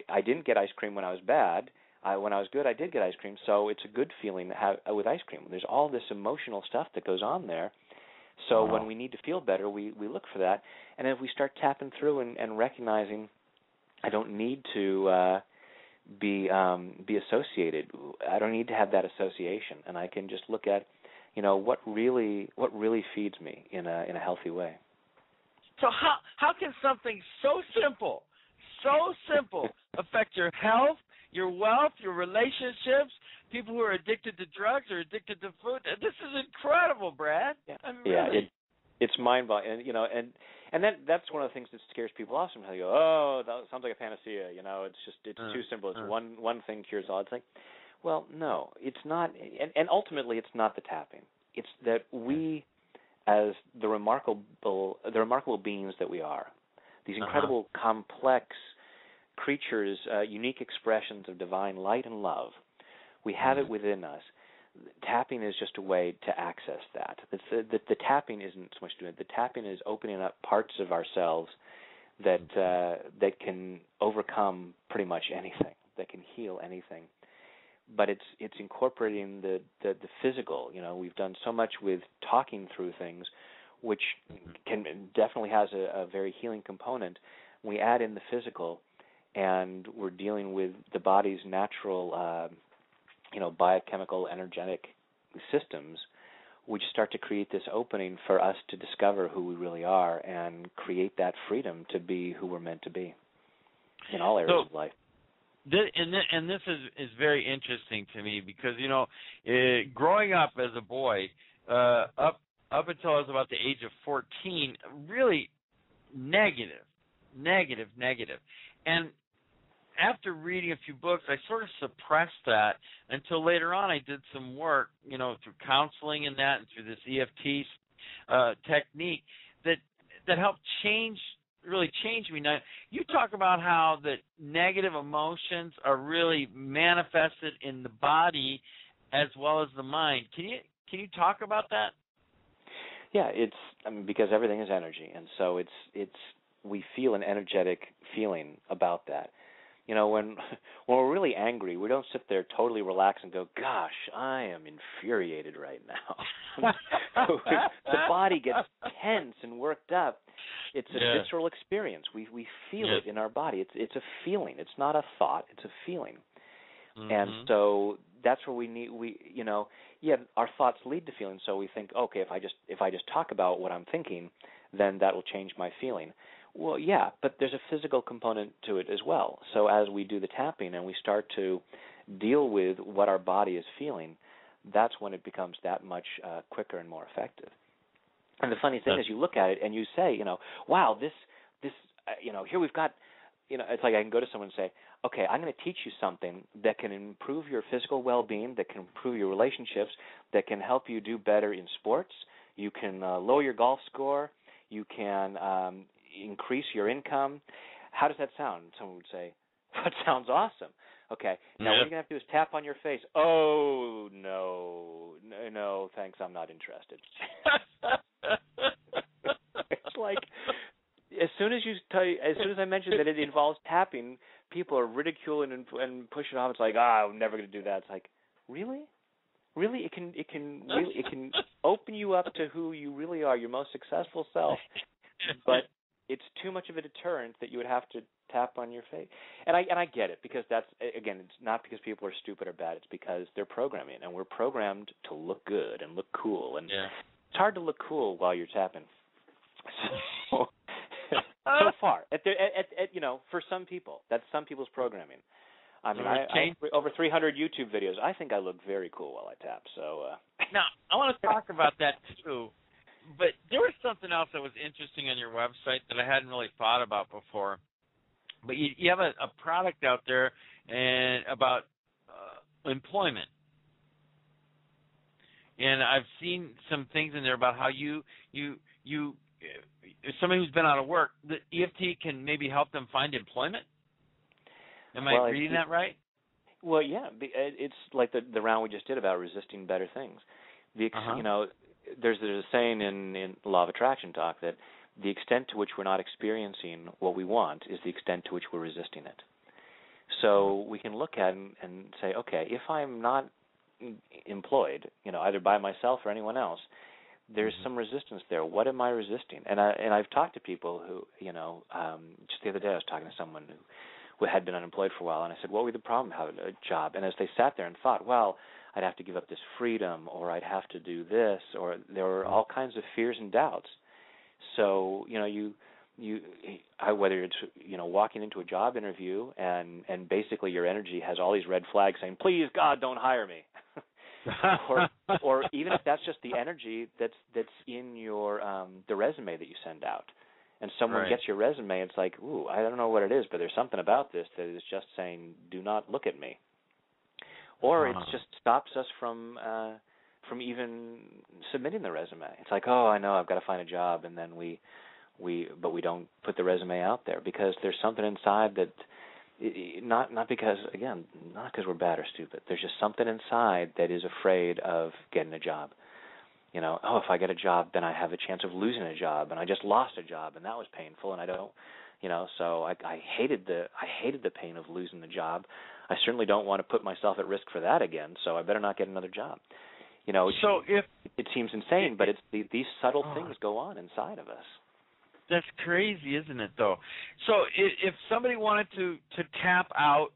I didn't get ice cream when I was bad, When I was good, I did get ice cream, so it's a good feeling to have with ice cream. There's all this emotional stuff that goes on there. So when we need to feel better, we look for that. And if we start tapping through and recognizing, I don't need to be associated. I don't need to have that association, and I can just look at, what really feeds me in a healthy way. So how can something so simple affect your health, your wealth, your relationships? People who are addicted to drugs or addicted to food. This is incredible, Brad. Yeah, really. It's mind-boggling, and that's one of the things that scares people off. Sometimes they go, "Oh, that sounds like a panacea." It's too simple. It's one thing cures all. It's like, well, no, it's not. And ultimately, it's not the tapping. It's that we, as the remarkable beings that we are, these incredible complex creatures, unique expressions of divine light and love, we have it within us. Tapping is just a way to access that. The tapping isn't so much doing it. The tapping is opening up parts of ourselves that can overcome pretty much anything, that can heal anything. But it's incorporating the physical. We've done so much with talking through things, which definitely has a very healing component. We add in the physical, and we're dealing with the body's natural biochemical, energetic systems, we just start to create this opening for us to discover who we really are and create that freedom to be who we're meant to be in all areas of life. And this is very interesting to me because, growing up as a boy, up until I was about the age of 14, really negative. And after reading a few books, I sort of suppressed that until later on I did some work, through counseling and that and through this EFT technique that helped really change me. Now, you talk about how that negative emotions are really manifested in the body as well as the mind. Can you talk about that? Yeah, because everything is energy, and so we feel an energetic feeling about that. When we're really angry, we don't sit there totally relaxed and go, "Gosh, I am infuriated right now." The body gets tense and worked up. It's a visceral experience. We feel it in our body. It's a feeling. It's not a thought. It's a feeling. And so that's where our thoughts lead to feelings. So we think, okay, if I just talk about what I'm thinking, then that will change my feeling. Well, yeah, but there's a physical component to it as well. So as we do the tapping and we start to deal with what our body is feeling, that's when it becomes that much quicker and more effective. And the funny thing is, you look at it and you say, wow, this, here we've got, it's like I can go to someone and say, okay, I'm going to teach you something that can improve your physical well-being, that can improve your relationships, that can help you do better in sports. You can lower your golf score. You can increase your income. How does that sound? Someone would say, that sounds awesome. Okay, now what you're going to have to do is tap on your face. Oh, no, thanks, I'm not interested. It's like, as soon as I mentioned that it involves tapping, people are ridiculing and pushing it off. It's like, I'm never going to do that. It's like, really? Really, it can open you up to who you really are, your most successful self. But it's too much of a deterrent that you would have to tap on your face. And I get it, because that's, again, it's not because people are stupid or bad. It's because they're programming, and we're programmed to look good and look cool. And it's hard to look cool while you're tapping. So far, for some people, that's some people's programming. I mean, I have over 300 YouTube videos. I think I look very cool while I tap. So now I want to talk about that too. But there was something else that was interesting on your website that I hadn't really thought about before. But you have a product out there and about employment. And I've seen some things in there about how you somebody who's been out of work, the EFT can maybe help them find employment. Am I reading that right? Well, yeah. It's like the round we just did about resisting better things. There's a saying in Law of Attraction talk that the extent to which we're not experiencing what we want is the extent to which we're resisting it. So we can look at and say, okay, if I'm not employed, either by myself or anyone else, there's some resistance there. What am I resisting? And I've talked to people who, just the other day I was talking to someone who had been unemployed for a while, and I said, what would be the problem having a job? And as they sat there and thought, well, I'd have to give up this freedom, or I'd have to do this, or there were all kinds of fears and doubts. So, whether it's walking into a job interview and basically your energy has all these red flags saying, please God, don't hire me, or even if that's just the energy that's in your the resume that you send out, and someone gets your resume, it's like, ooh, I don't know what it is, but there's something about this that is just saying, do not look at me, or it just stops us from even submitting the resume. It's like, oh, I know, I've got to find a job, and then but we don't put the resume out there because there's something inside that, not because we're bad or stupid. There's just something inside that is afraid of getting a job. If I get a job, then I have a chance of losing a job, and I just lost a job, and that was painful, and I don't, so I hated the pain of losing the job. I certainly don't want to put myself at risk for that again, so I better not get another job. So it seems insane, but it's these subtle things go on inside of us. That's crazy, isn't it, though? So if somebody wanted to tap out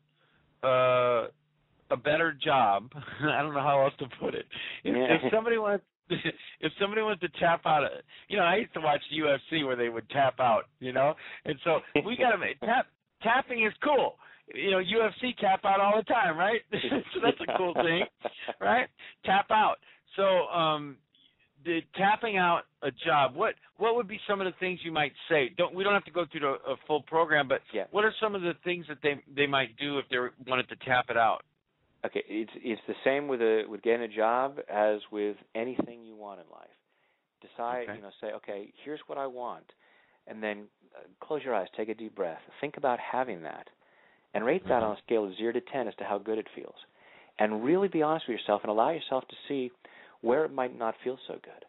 a better job, I don't know how else to put it. If somebody wants to tap out, I used to watch UFC where they would tap out, and so we got to tapping is cool. UFC tap out all the time, right? So that's a cool thing, right? Tap out. So the tapping out a job, what would be some of the things you might say? We don't have to go through a full program, but what are some of the things that they might do if they wanted to tap it out? Okay, it's the same with getting a job as with anything you want in life. Decide, say, okay, here's what I want, and then close your eyes, take a deep breath, think about having that, and rate that on a scale of 0 to 10 as to how good it feels, and really be honest with yourself and allow yourself to see where it might not feel so good.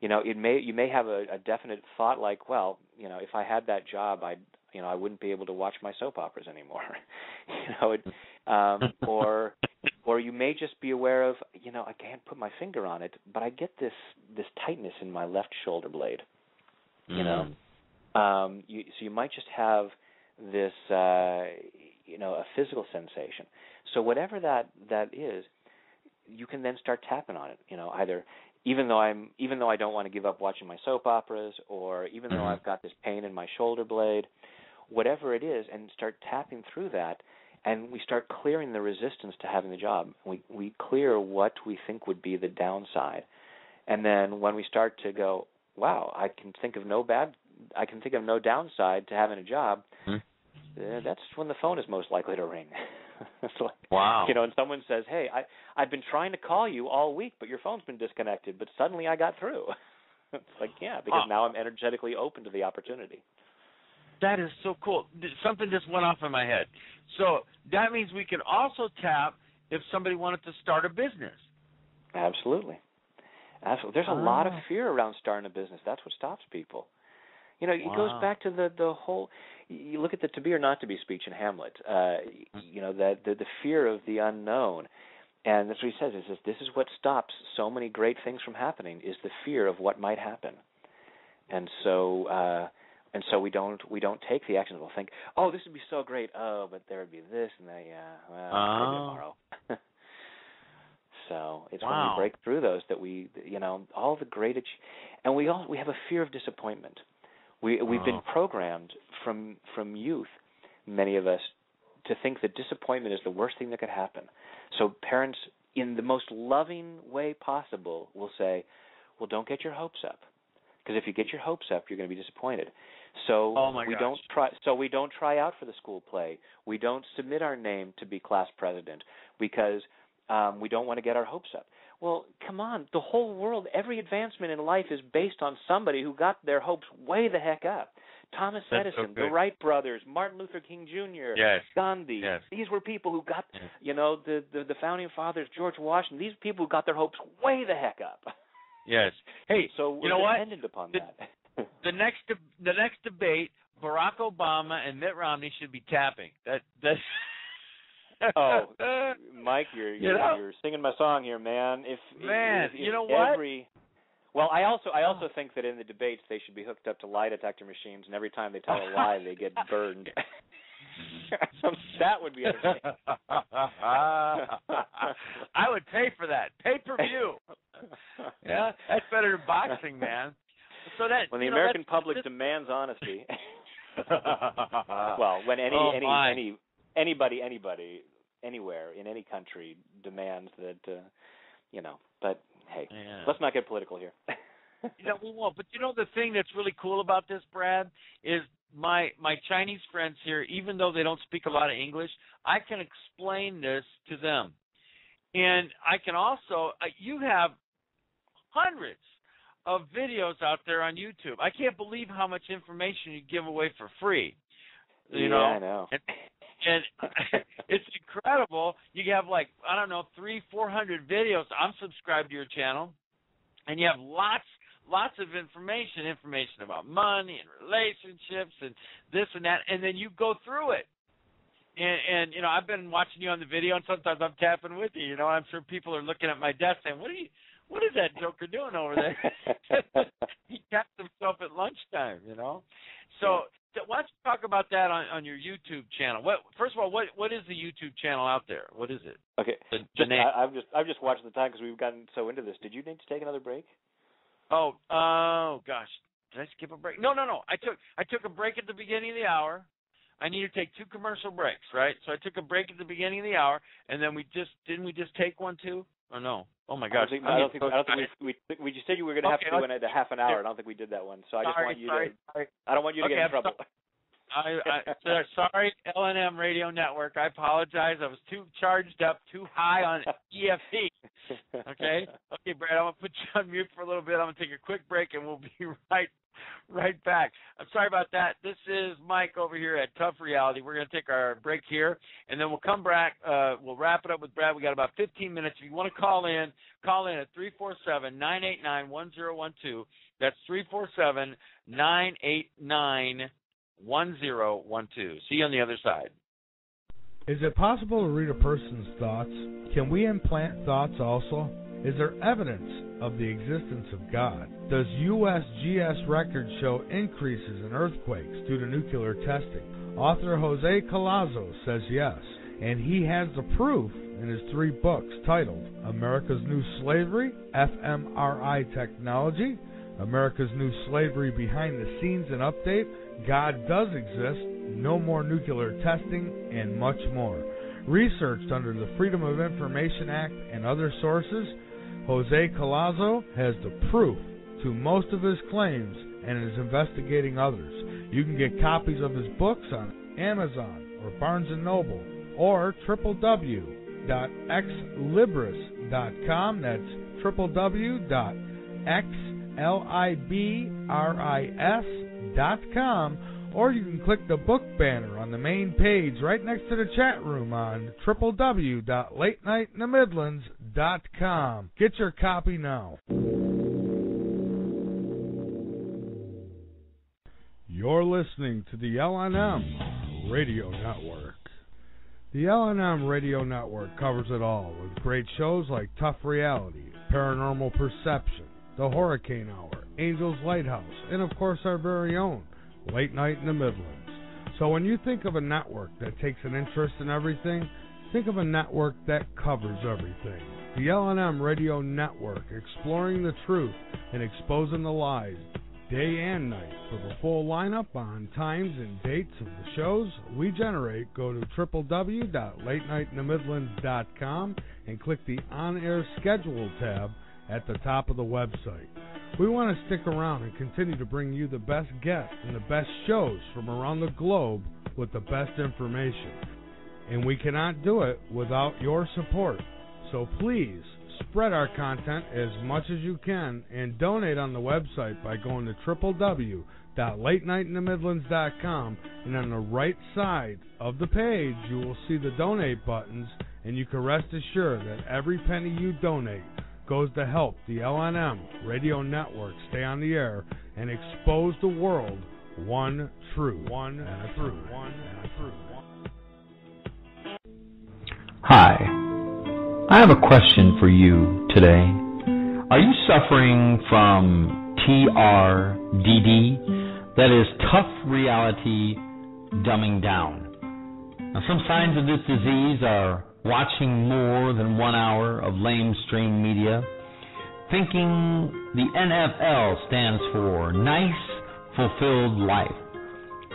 You may have a definite thought like, well, if I had that job, I wouldn't be able to watch my soap operas anymore. Or you may just be aware of, I can't put my finger on it, but I get this tightness in my left shoulder blade. So you might just have this, a physical sensation. So whatever that is, you can then start tapping on it. Either even though I don't want to give up watching my soap operas, or even though I've got this pain in my shoulder blade, whatever it is, and start tapping through that, and we start clearing the resistance to having the job. We clear what we think would be the downside, and then when we start to go, wow, I can think of no downside to having a job. That's when the phone is most likely to ring. It's like, wow. And someone says, hey, I've been trying to call you all week, but your phone's been disconnected, but suddenly I got through. It's like, because now I'm energetically open to the opportunity. That is so cool. Something just went off in my head. So that means we can also tap if somebody wanted to start a business. Absolutely. There's a lot of fear around starting a business. That's what stops people. It goes back to the whole. You look at the to be or not to be speech in Hamlet. That the fear of the unknown, and that's what he says. He says this is what stops so many great things from happening is the fear of what might happen, and so we don't take the action. We'll think, oh, this would be so great. Oh, but there would be this and that. Yeah, well, maybe tomorrow. So it's when we break through those that we, all the great, and we have a fear of disappointment. We've been programmed from youth, many of us, to think that disappointment is the worst thing that could happen. So parents, in the most loving way possible, will say, well, don't get your hopes up, because if you get your hopes up, you're going to be disappointed. So we don't try out for the school play. We don't submit our name to be class president because we don't want to get our hopes up. Well, come on. The whole world, every advancement in life is based on somebody who got their hopes way the heck up. Thomas Edison, the Wright brothers, Martin Luther King Jr., Gandhi. Yes. These were people who got, the founding fathers, George Washington. These people who got their hopes way the heck up. Yes. Hey, so we're dependent upon that. The next debate, Barack Obama and Mitt Romney should be tapping. That's Oh, Mike, you're singing my song here, man. If you know what? Well, I also think that in the debates they should be hooked up to lie detector machines, and every time they tell a lie, they get burned. That would be entertaining. I would pay for that. Pay-per-view. Yeah, that's better than boxing, man. So that when the American public demands honesty. Well, when anybody anywhere in any country demands that, But hey, let's not get political here. We won't. But the thing that's really cool about this, Brad, is my Chinese friends here, even though they don't speak a lot of English, I can explain this to them. And I can also, you have hundreds of videos out there on YouTube. I can't believe how much information you give away for free. I know. And it's incredible. You have 300-400 videos. I'm subscribed to your channel, and you have lots of information about money and relationships and this and that, and then you go through it. And I've been watching you on the video, and sometimes I'm tapping with you. I'm sure people are looking at my desk saying, what is that joker doing over there? He tapped himself at lunchtime, So why don't you talk about that on your YouTube channel? First of all, what is the YouTube channel out there? What is it? Okay, the name. I've just watched the time because we've gotten so into this. Did you need to take another break? Oh gosh, did I skip a break? No. I took a break at the beginning of the hour. I need to take 2 commercial breaks, right? So I took a break at the beginning of the hour, and then didn't we just take one too? Or no? Oh my gosh! I don't think we just said you were going to have to do it at a half an hour. I don't think we did that one. So I just want you to. I don't want you to get in trouble. Sorry, LNM Radio Network. I apologize. I was too charged up, too high on EFT. Okay, Brad. I'm gonna put you on mute for a little bit. I'm gonna take a quick break, and we'll be right back. I'm sorry about that. This is Mike over here at Tough Reality. We're going to take our break here, and then we'll come back. We'll wrap it up with Brad. We got about 15 minutes. If you want to call in at 347-989-1012. That's 347-989-1012. See you on the other side. Is it possible to read a person's thoughts? Can we implant thoughts also? Is there evidence of the existence of God? Does USGS records show increases in earthquakes due to nuclear testing? Author Jose Collazo says yes, and he has the proof in his 3 books titled America's New Slavery, fMRI Technology, America's New Slavery Behind the Scenes and Update, God Does Exist, No More Nuclear Testing, and much more. Researched under the Freedom of Information Act and other sources, Jose Collazo has the proof to most of his claims and is investigating others. You can get copies of his books on Amazon or Barnes & Noble or www.xlibris.com. That's www.xlibris.com. Or you can click the book banner on the main page right next to the chat room on www.latenightinthe.midlands.com. Get your copy now. You're listening to the LNM Radio Network. The LNM Radio Network covers it all with great shows like Tough Reality, Paranormal Perception, The Hurricane Hour, Angel's Lighthouse, and of course our very own Late Night in the Midlands. So when you think of a network that takes an interest in everything, think of a network that covers everything. The LNM Radio Network, exploring the truth and exposing the lies day and night. For the full lineup on times and dates of the shows we generate, go to www.latenightinthe.midlands.com and click the On-Air Schedule tab at the top of the website. We want to stick around and continue to bring you the best guests and the best shows from around the globe with the best information. And we cannot do it without your support. So please spread our content as much as you can and donate on the website by going to www.latenightinthe.midlands.com, and on the right side of the page you will see the donate buttons, and you can rest assured that every penny you donate goes to help the LNM Radio Network stay on the air and expose the world one truth. Hi, I have a question for you today. Are you suffering from TRDD? That is tough reality dumbing down. Now, some signs of this disease are watching more than 1 hour of lamestream media, thinking the NFL stands for nice, fulfilled life,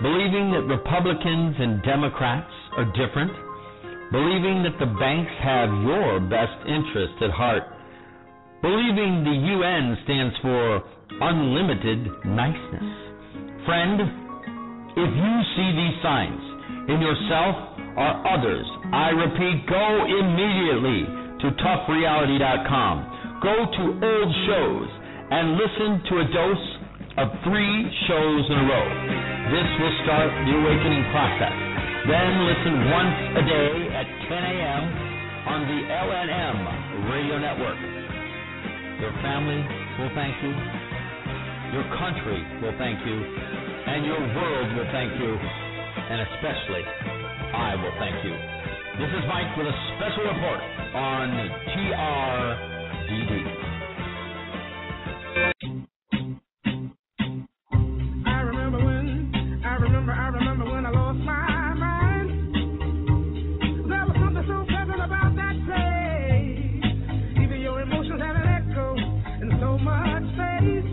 believing that Republicans and Democrats are different, believing that the banks have your best interest at heart, believing the UN stands for unlimited niceness. Friend, if you see these signs in yourself or others, I repeat, go immediately to toughreality.com. Go to old shows and listen to a dose of 3 shows in a row. This will start the awakening process. Then listen once a day at 10 a.m. on the LNM radio network. Your family will thank you. Your country will thank you. And your world will thank you. And especially, I will thank you. This is Mike with a special report on TRDD. I remember when I lost my mind. There was something so pleasant about that place. Even your emotions have an echo in so much space.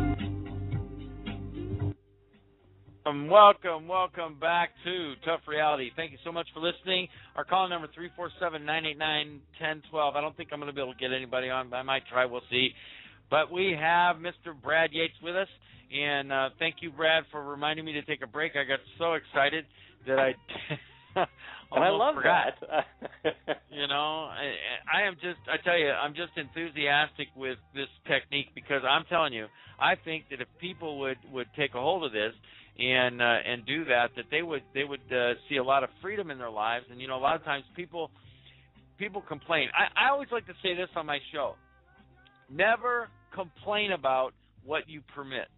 Welcome back to Tough Reality. Thank you so much for listening. Our call number 347-989-1012. I don't think I'm going to be able to get anybody on, but I might try. We'll see. But we have Mr. Brad Yates with us. And thank you, Brad, for reminding me to take a break. I got so excited that I and I love forgot. that. You know, I tell you, I'm just enthusiastic with this technique because I'm telling you, I think that if people would take a hold of this and do that they would see a lot of freedom in their lives. And, you know, a lot of times people complain. I always like to say this on my show. Never complain about what you permit.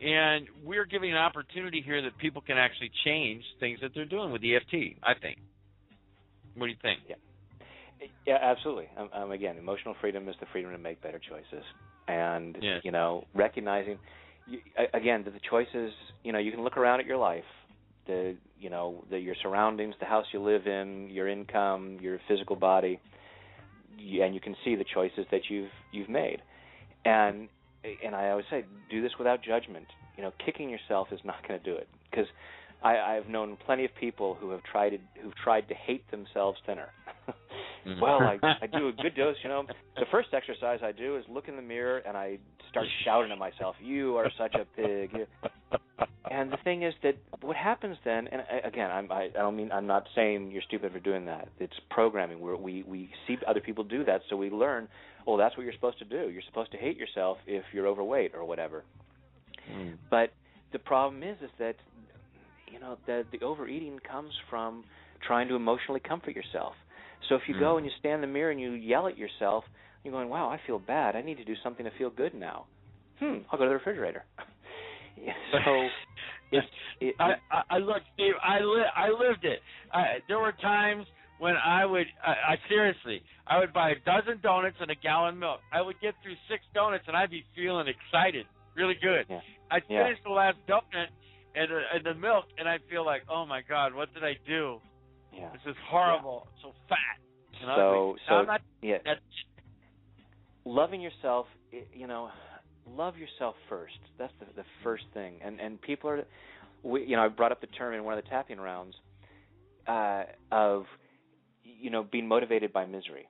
And we're giving an opportunity here that people can actually change things that they're doing with EFT, I think. What do you think? Yeah, absolutely. Again, emotional freedom is the freedom to make better choices. And, yes. You know, recognizing, again, that the choices, you know, you can look around at your life, your surroundings, the house you live in, your income, your physical body, and you can see the choices that you've made. And I always say, do this without judgment. You know, kicking yourself is not going to do it, because I've known plenty of people who have tried to hate themselves thinner. Well, I do a good dose. You know, the first exercise I do is look in the mirror and I start shouting at myself, "You are such a pig." And the thing is that what happens then, and again, I'm not saying you're stupid for doing that. It's programming where we see other people do that, so we learn. Oh, that's what you're supposed to do. You're supposed to hate yourself if you're overweight or whatever. But the problem is that, you know, the overeating comes from trying to emotionally comfort yourself. So if you go and you stand in the mirror and you yell at yourself, you're going, "Wow, I feel bad. I need to do something to feel good now. I'll go to the refrigerator." So look, Steve, I lived it. There were times when I would buy a dozen donuts and a gallon of milk. I would get through 6 donuts and I'd be feeling excited, really good. Yeah. I'd finish the last donut and the milk, and I'd feel like, oh my God, what did I do? Yeah. This is horrible. I'm so fat. You know, loving yourself, you know, love yourself first. That's the first thing. And people are, I brought up the term in one of the tapping rounds of, you know, being motivated by misery.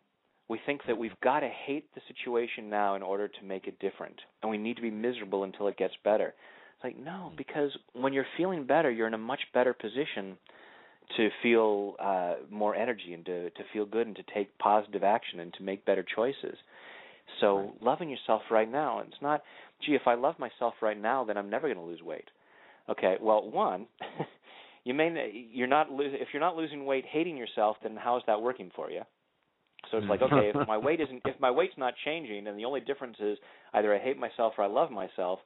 We think that we've got to hate the situation now in order to make it different, and we need to be miserable until it gets better. It's like, no, because when you're feeling better, you're in a much better position to feel more energy and to feel good and to take positive action and to make better choices. So loving yourself right now, it's not, gee, if I love myself right now, then I'm never going to lose weight. Okay, well, one, if you're not losing weight hating yourself, then how is that working for you? So it's like, okay, if my weight's not changing and the only difference is either I hate myself or I love myself,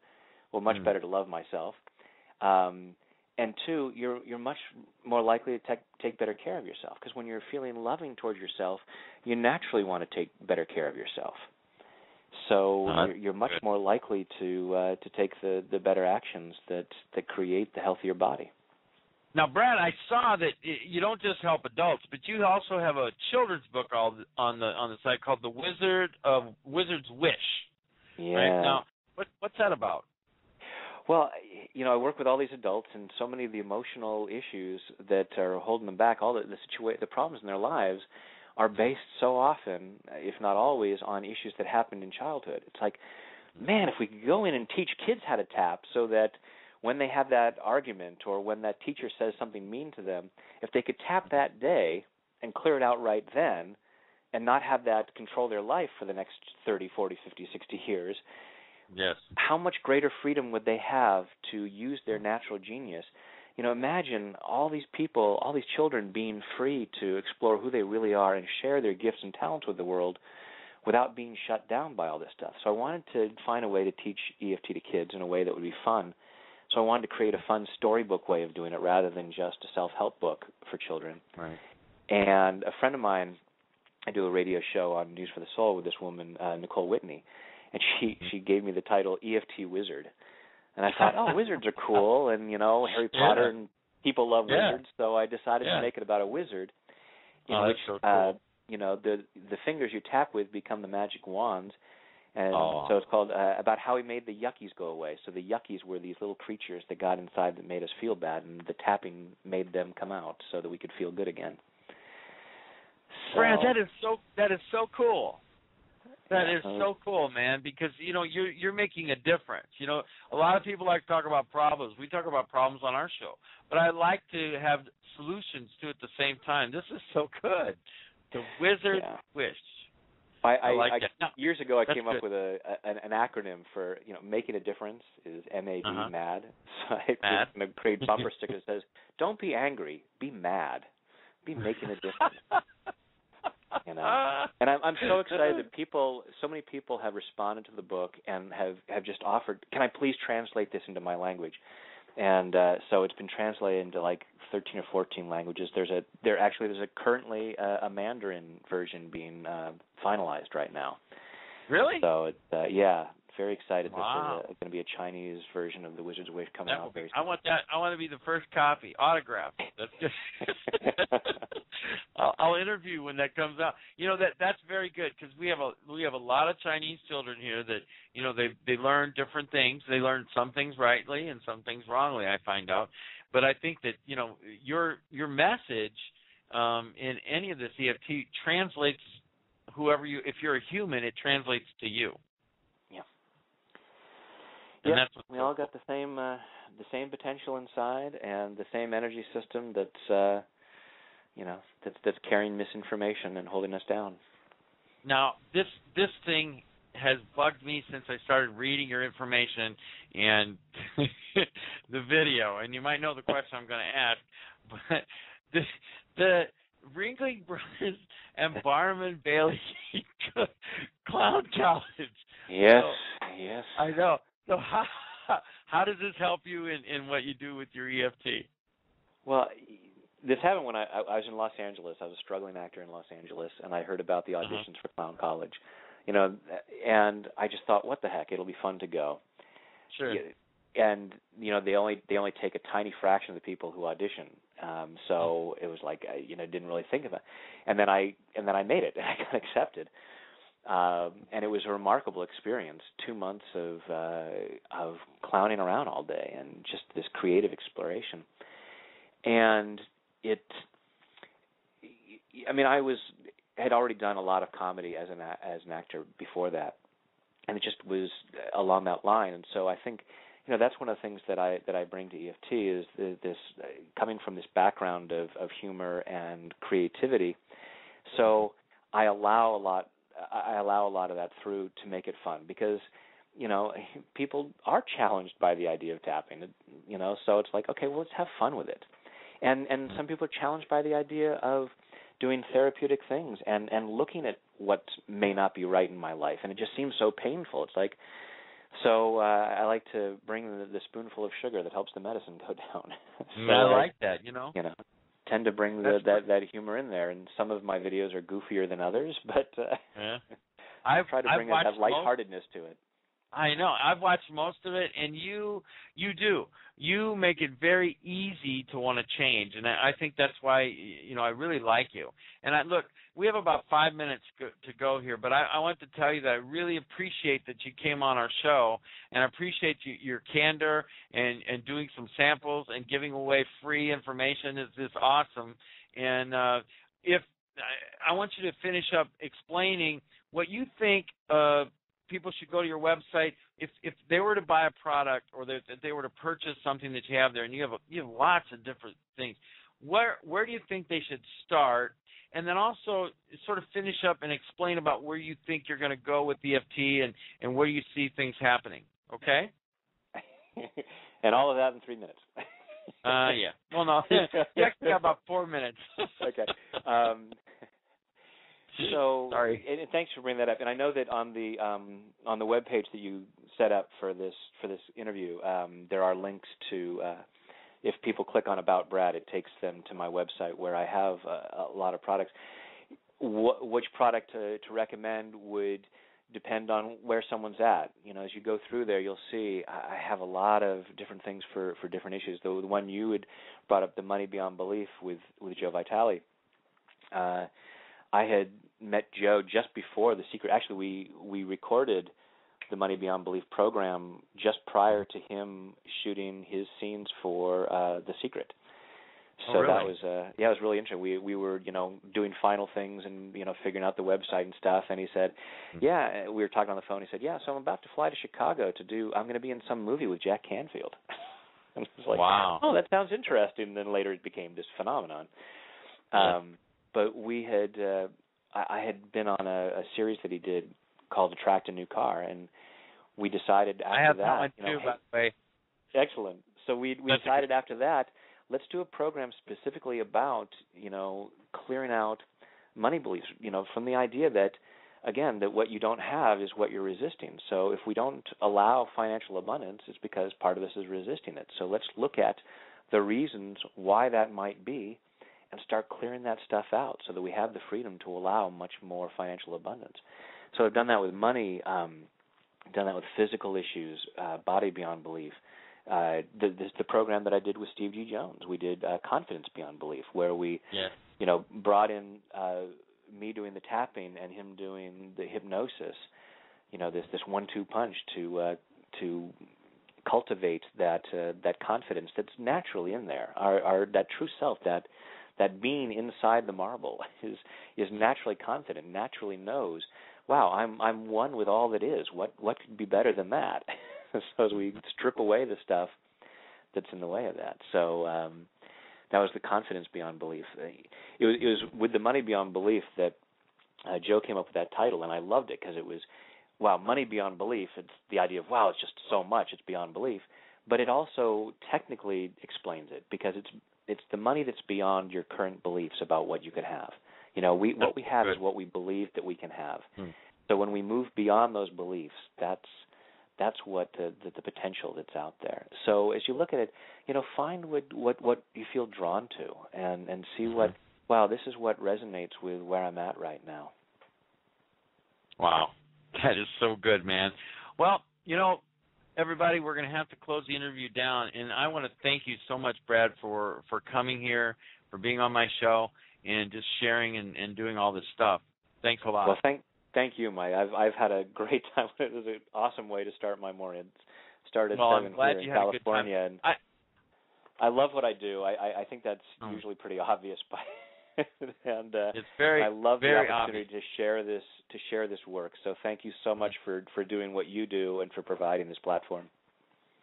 well, much better to love myself. and two, you're much more likely to take better care of yourself, because when you're feeling loving towards yourself, you naturally want to take better care of yourself. So you're much more likely to take the better actions that create the healthier body. Now, Brad, I saw that you don't just help adults, but you also have a children's book on the site called The Wizard's Wish. Yeah. Right? Now, what's that about? Well, I work with all these adults, and so many of the emotional issues that are holding them back, all the problems in their lives, are based so often, if not always, on issues that happened in childhood. It's like, man, if we could go in and teach kids how to tap, so that when they have that argument or when that teacher says something mean to them, if they could tap that day and clear it out right then and not have that control their life for the next 30, 40, 50, 60 years, yes, how much greater freedom would they have to use their natural genius? Imagine all these people, all these children being free to explore who they really are and share their gifts and talents with the world without being shut down by all this stuff. So I wanted to find a way to teach EFT to kids in a way that would be fun. So I wanted to create a fun storybook way of doing it rather than just a self-help book for children. Right. And a friend of mine, I do a radio show on News for the Soul with this woman, Nicole Whitney, and she gave me the title EFT Wizard. And I thought, wizards are cool, and, Harry Potter and people love wizards, so I decided to make it about a wizard in which, that's so cool. The fingers you tap with become the magic wands. And so it's called about how he made the yuckies go away. So the yuckies were these little creatures that got inside that made us feel bad, and the tapping made them come out so that we could feel good again. Brad, that is so cool. That is so cool, man, because you're making a difference. A lot of people like to talk about problems. We talk about problems on our show, but I like to have solutions to at the same time. This is so good. The Wizard's Wish. I like it. Years ago, I came up with an acronym for making a difference is MAD, MAD. So I'm going to create bumper sticker that says, "Don't be angry, be mad, be making a difference." And I'm so excited that so many people have responded to the book and have just offered, can I please translate this into my language? And so it's been translated into like 13 or 14 languages. There's currently a Mandarin version being finalized right now. Really? So it's very excited. Wow. There's going to be a Chinese version of The Wizard's Wish coming out very soon. I want that. I want to be the first copy, autographed. That's just. I'll interview when that comes out. That's very good because we have a lot of Chinese children here that they learn different things. They learn some things rightly and some things wrongly, I find out. But I think that your message in any of this EFT translates if you're a human, it translates to you. Yeah, we all got the same potential inside and the same energy system that's that's carrying misinformation and holding us down. Now, this thing has bugged me since I started reading your information and the video, and you might know the question I'm going to ask, but the Ringling Brothers and Barnum Bailey Clown College. Yes. I know. So how does this help you in what you do with your EFT? Well, this happened when I was in Los Angeles. I was a struggling actor in Los Angeles, and I heard about the auditions for Clown College. And I just thought, what the heck? It'll be fun to go. Sure. And they only take a tiny fraction of the people who audition. So it was like I didn't really think of it. And then I made it, and I got accepted. And it was a remarkable experience. 2 months of clowning around all day and just this creative exploration. And I had already done a lot of comedy as an actor before that, and it just was along that line. And so I think that's one of the things that I bring to EFT is this coming from this background of humor and creativity. So I allow a lot of that through to make it fun because people are challenged by the idea of tapping. So it's like, okay, well, let's have fun with it. And some people are challenged by the idea of doing therapeutic things and looking at what may not be right in my life, and it just seems so painful. It's like So I like to bring the spoonful of sugar that helps the medicine go down. So I like that, you know. Tend to bring that humor in there, and some of my videos are goofier than others, but I try to bring that lightheartedness to it. I know. I've watched most of it, and you make it very easy to want to change, and I think that's why I really like you. And look, we have about 5 minutes to go here, but I want to tell you that I really appreciate that you came on our show, and I appreciate your candor and doing some samples and giving away free information is awesome. And if I want you to finish up explaining what you think people should go to your website if they were to buy a product or that they were to purchase something that you have there, and you have lots of different things. Where do you think they should start? And then also sort of finish up and explain about where you think you're going to go with EFT and where you see things happening. Okay? And all of that in 3 minutes. Yeah. Well, no. You actually got about 4 minutes. Okay. So, sorry. And thanks for bringing that up. And I know that on the webpage that you set up for this interview, there are links to. If people click on About Brad, it takes them to my website where I have a lot of products. Which product to recommend would depend on where someone's at. As you go through there, you'll see I have a lot of different things for different issues. The one you had brought up, the Money Beyond Belief with Joe Vitale. I had met Joe just before The Secret. Actually, we recorded the Money Beyond Belief program just prior to him shooting his scenes for The Secret. So really? That was it was really interesting. We were doing final things and figuring out the website and stuff. And he said, we were talking on the phone. He said, so I'm about to fly to Chicago I'm going to be in some movie with Jack Canfield. And I was like, wow. Oh, that sounds interesting. And then later it became this phenomenon. But we had, I had been on a series that he did called Attract a New Car, and we decided after I have that one too, by the way. Excellent. So we decided after that, let's do a program specifically about clearing out money beliefs. From the idea that, again, that what you don't have is what you're resisting. So if we don't allow financial abundance, it's because part of this is resisting it. So let's look at the reasons why that might be, and start clearing that stuff out so that we have the freedom to allow much more financial abundance. So I've done that with money, done that with physical issues, Body Beyond Belief. The program that I did with Steve G. Jones, we did Confidence Beyond Belief, where we brought in me doing the tapping and him doing the hypnosis, this 1-2 punch to cultivate that confidence that's naturally in there, our that true self, that being inside the marble is naturally confident, naturally knows, wow, I'm one with all that is. What could be better than that? So as we strip away the stuff that's in the way of that. So that was the Confidence Beyond Belief. It was with the Money Beyond Belief that Joe came up with that title, and I loved it because it was, wow, money beyond belief. It's the idea of, wow, it's just so much, it's beyond belief. But it also technically explains it because it's the money that's beyond your current beliefs about what you could have. What we have is what we believe that we can have. So when we move beyond those beliefs, that's what the potential that's out there. So as you look at it, find what you feel drawn to and see wow, this is what resonates with where I'm at right now. Wow. That is so good, man. Well, everybody, we're going to have to close the interview down, and I want to thank you so much, Brad, for coming here, for being on my show, and just sharing and doing all this stuff. Thanks a lot. Well, thank you, Mike. I've had a great time. It was an awesome way to start my morning. It started at 7 here in California, and I love what I do. I think that's usually pretty obvious, and it's very, I love the opportunity obvious to share this work. So thank you so much for doing what you do and for providing this platform.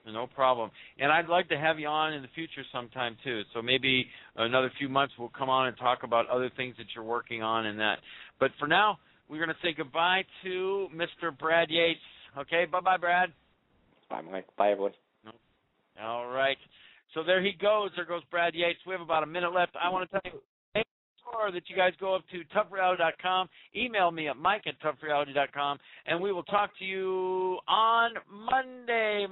No problem. And I'd like to have you on in the future sometime too. So maybe another few months we'll come on and talk about other things that you're working on and that. But for now, we're going to say goodbye to Mr. Brad Yates. Okay, bye-bye, Brad. Bye, Mike. Bye, everyone. All right. So there he goes. There goes Brad Yates. We have about a minute left. I want to tell you, sure that you guys go up to toughreality.com, email me at mike@toughreality.com, and we will talk to you on Monday.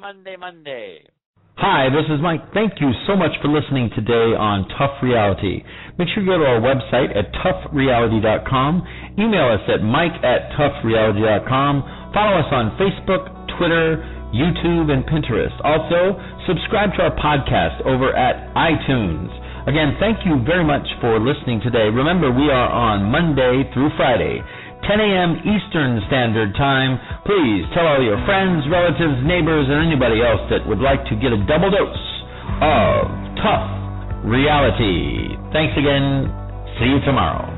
Hi, this is Mike. Thank you so much for listening today on Tough Reality. Make sure you go to our website at toughreality.com. Email us at mike@toughreality.com. Follow us on Facebook, Twitter, YouTube, and Pinterest. Also, subscribe to our podcast over at iTunes. Again, thank you very much for listening today. Remember, we are on Monday through Friday, 10 a.m. Eastern Standard Time. Please tell all your friends, relatives, neighbors, and anybody else that would like to get a double dose of Tough Reality. Thanks again. See you tomorrow.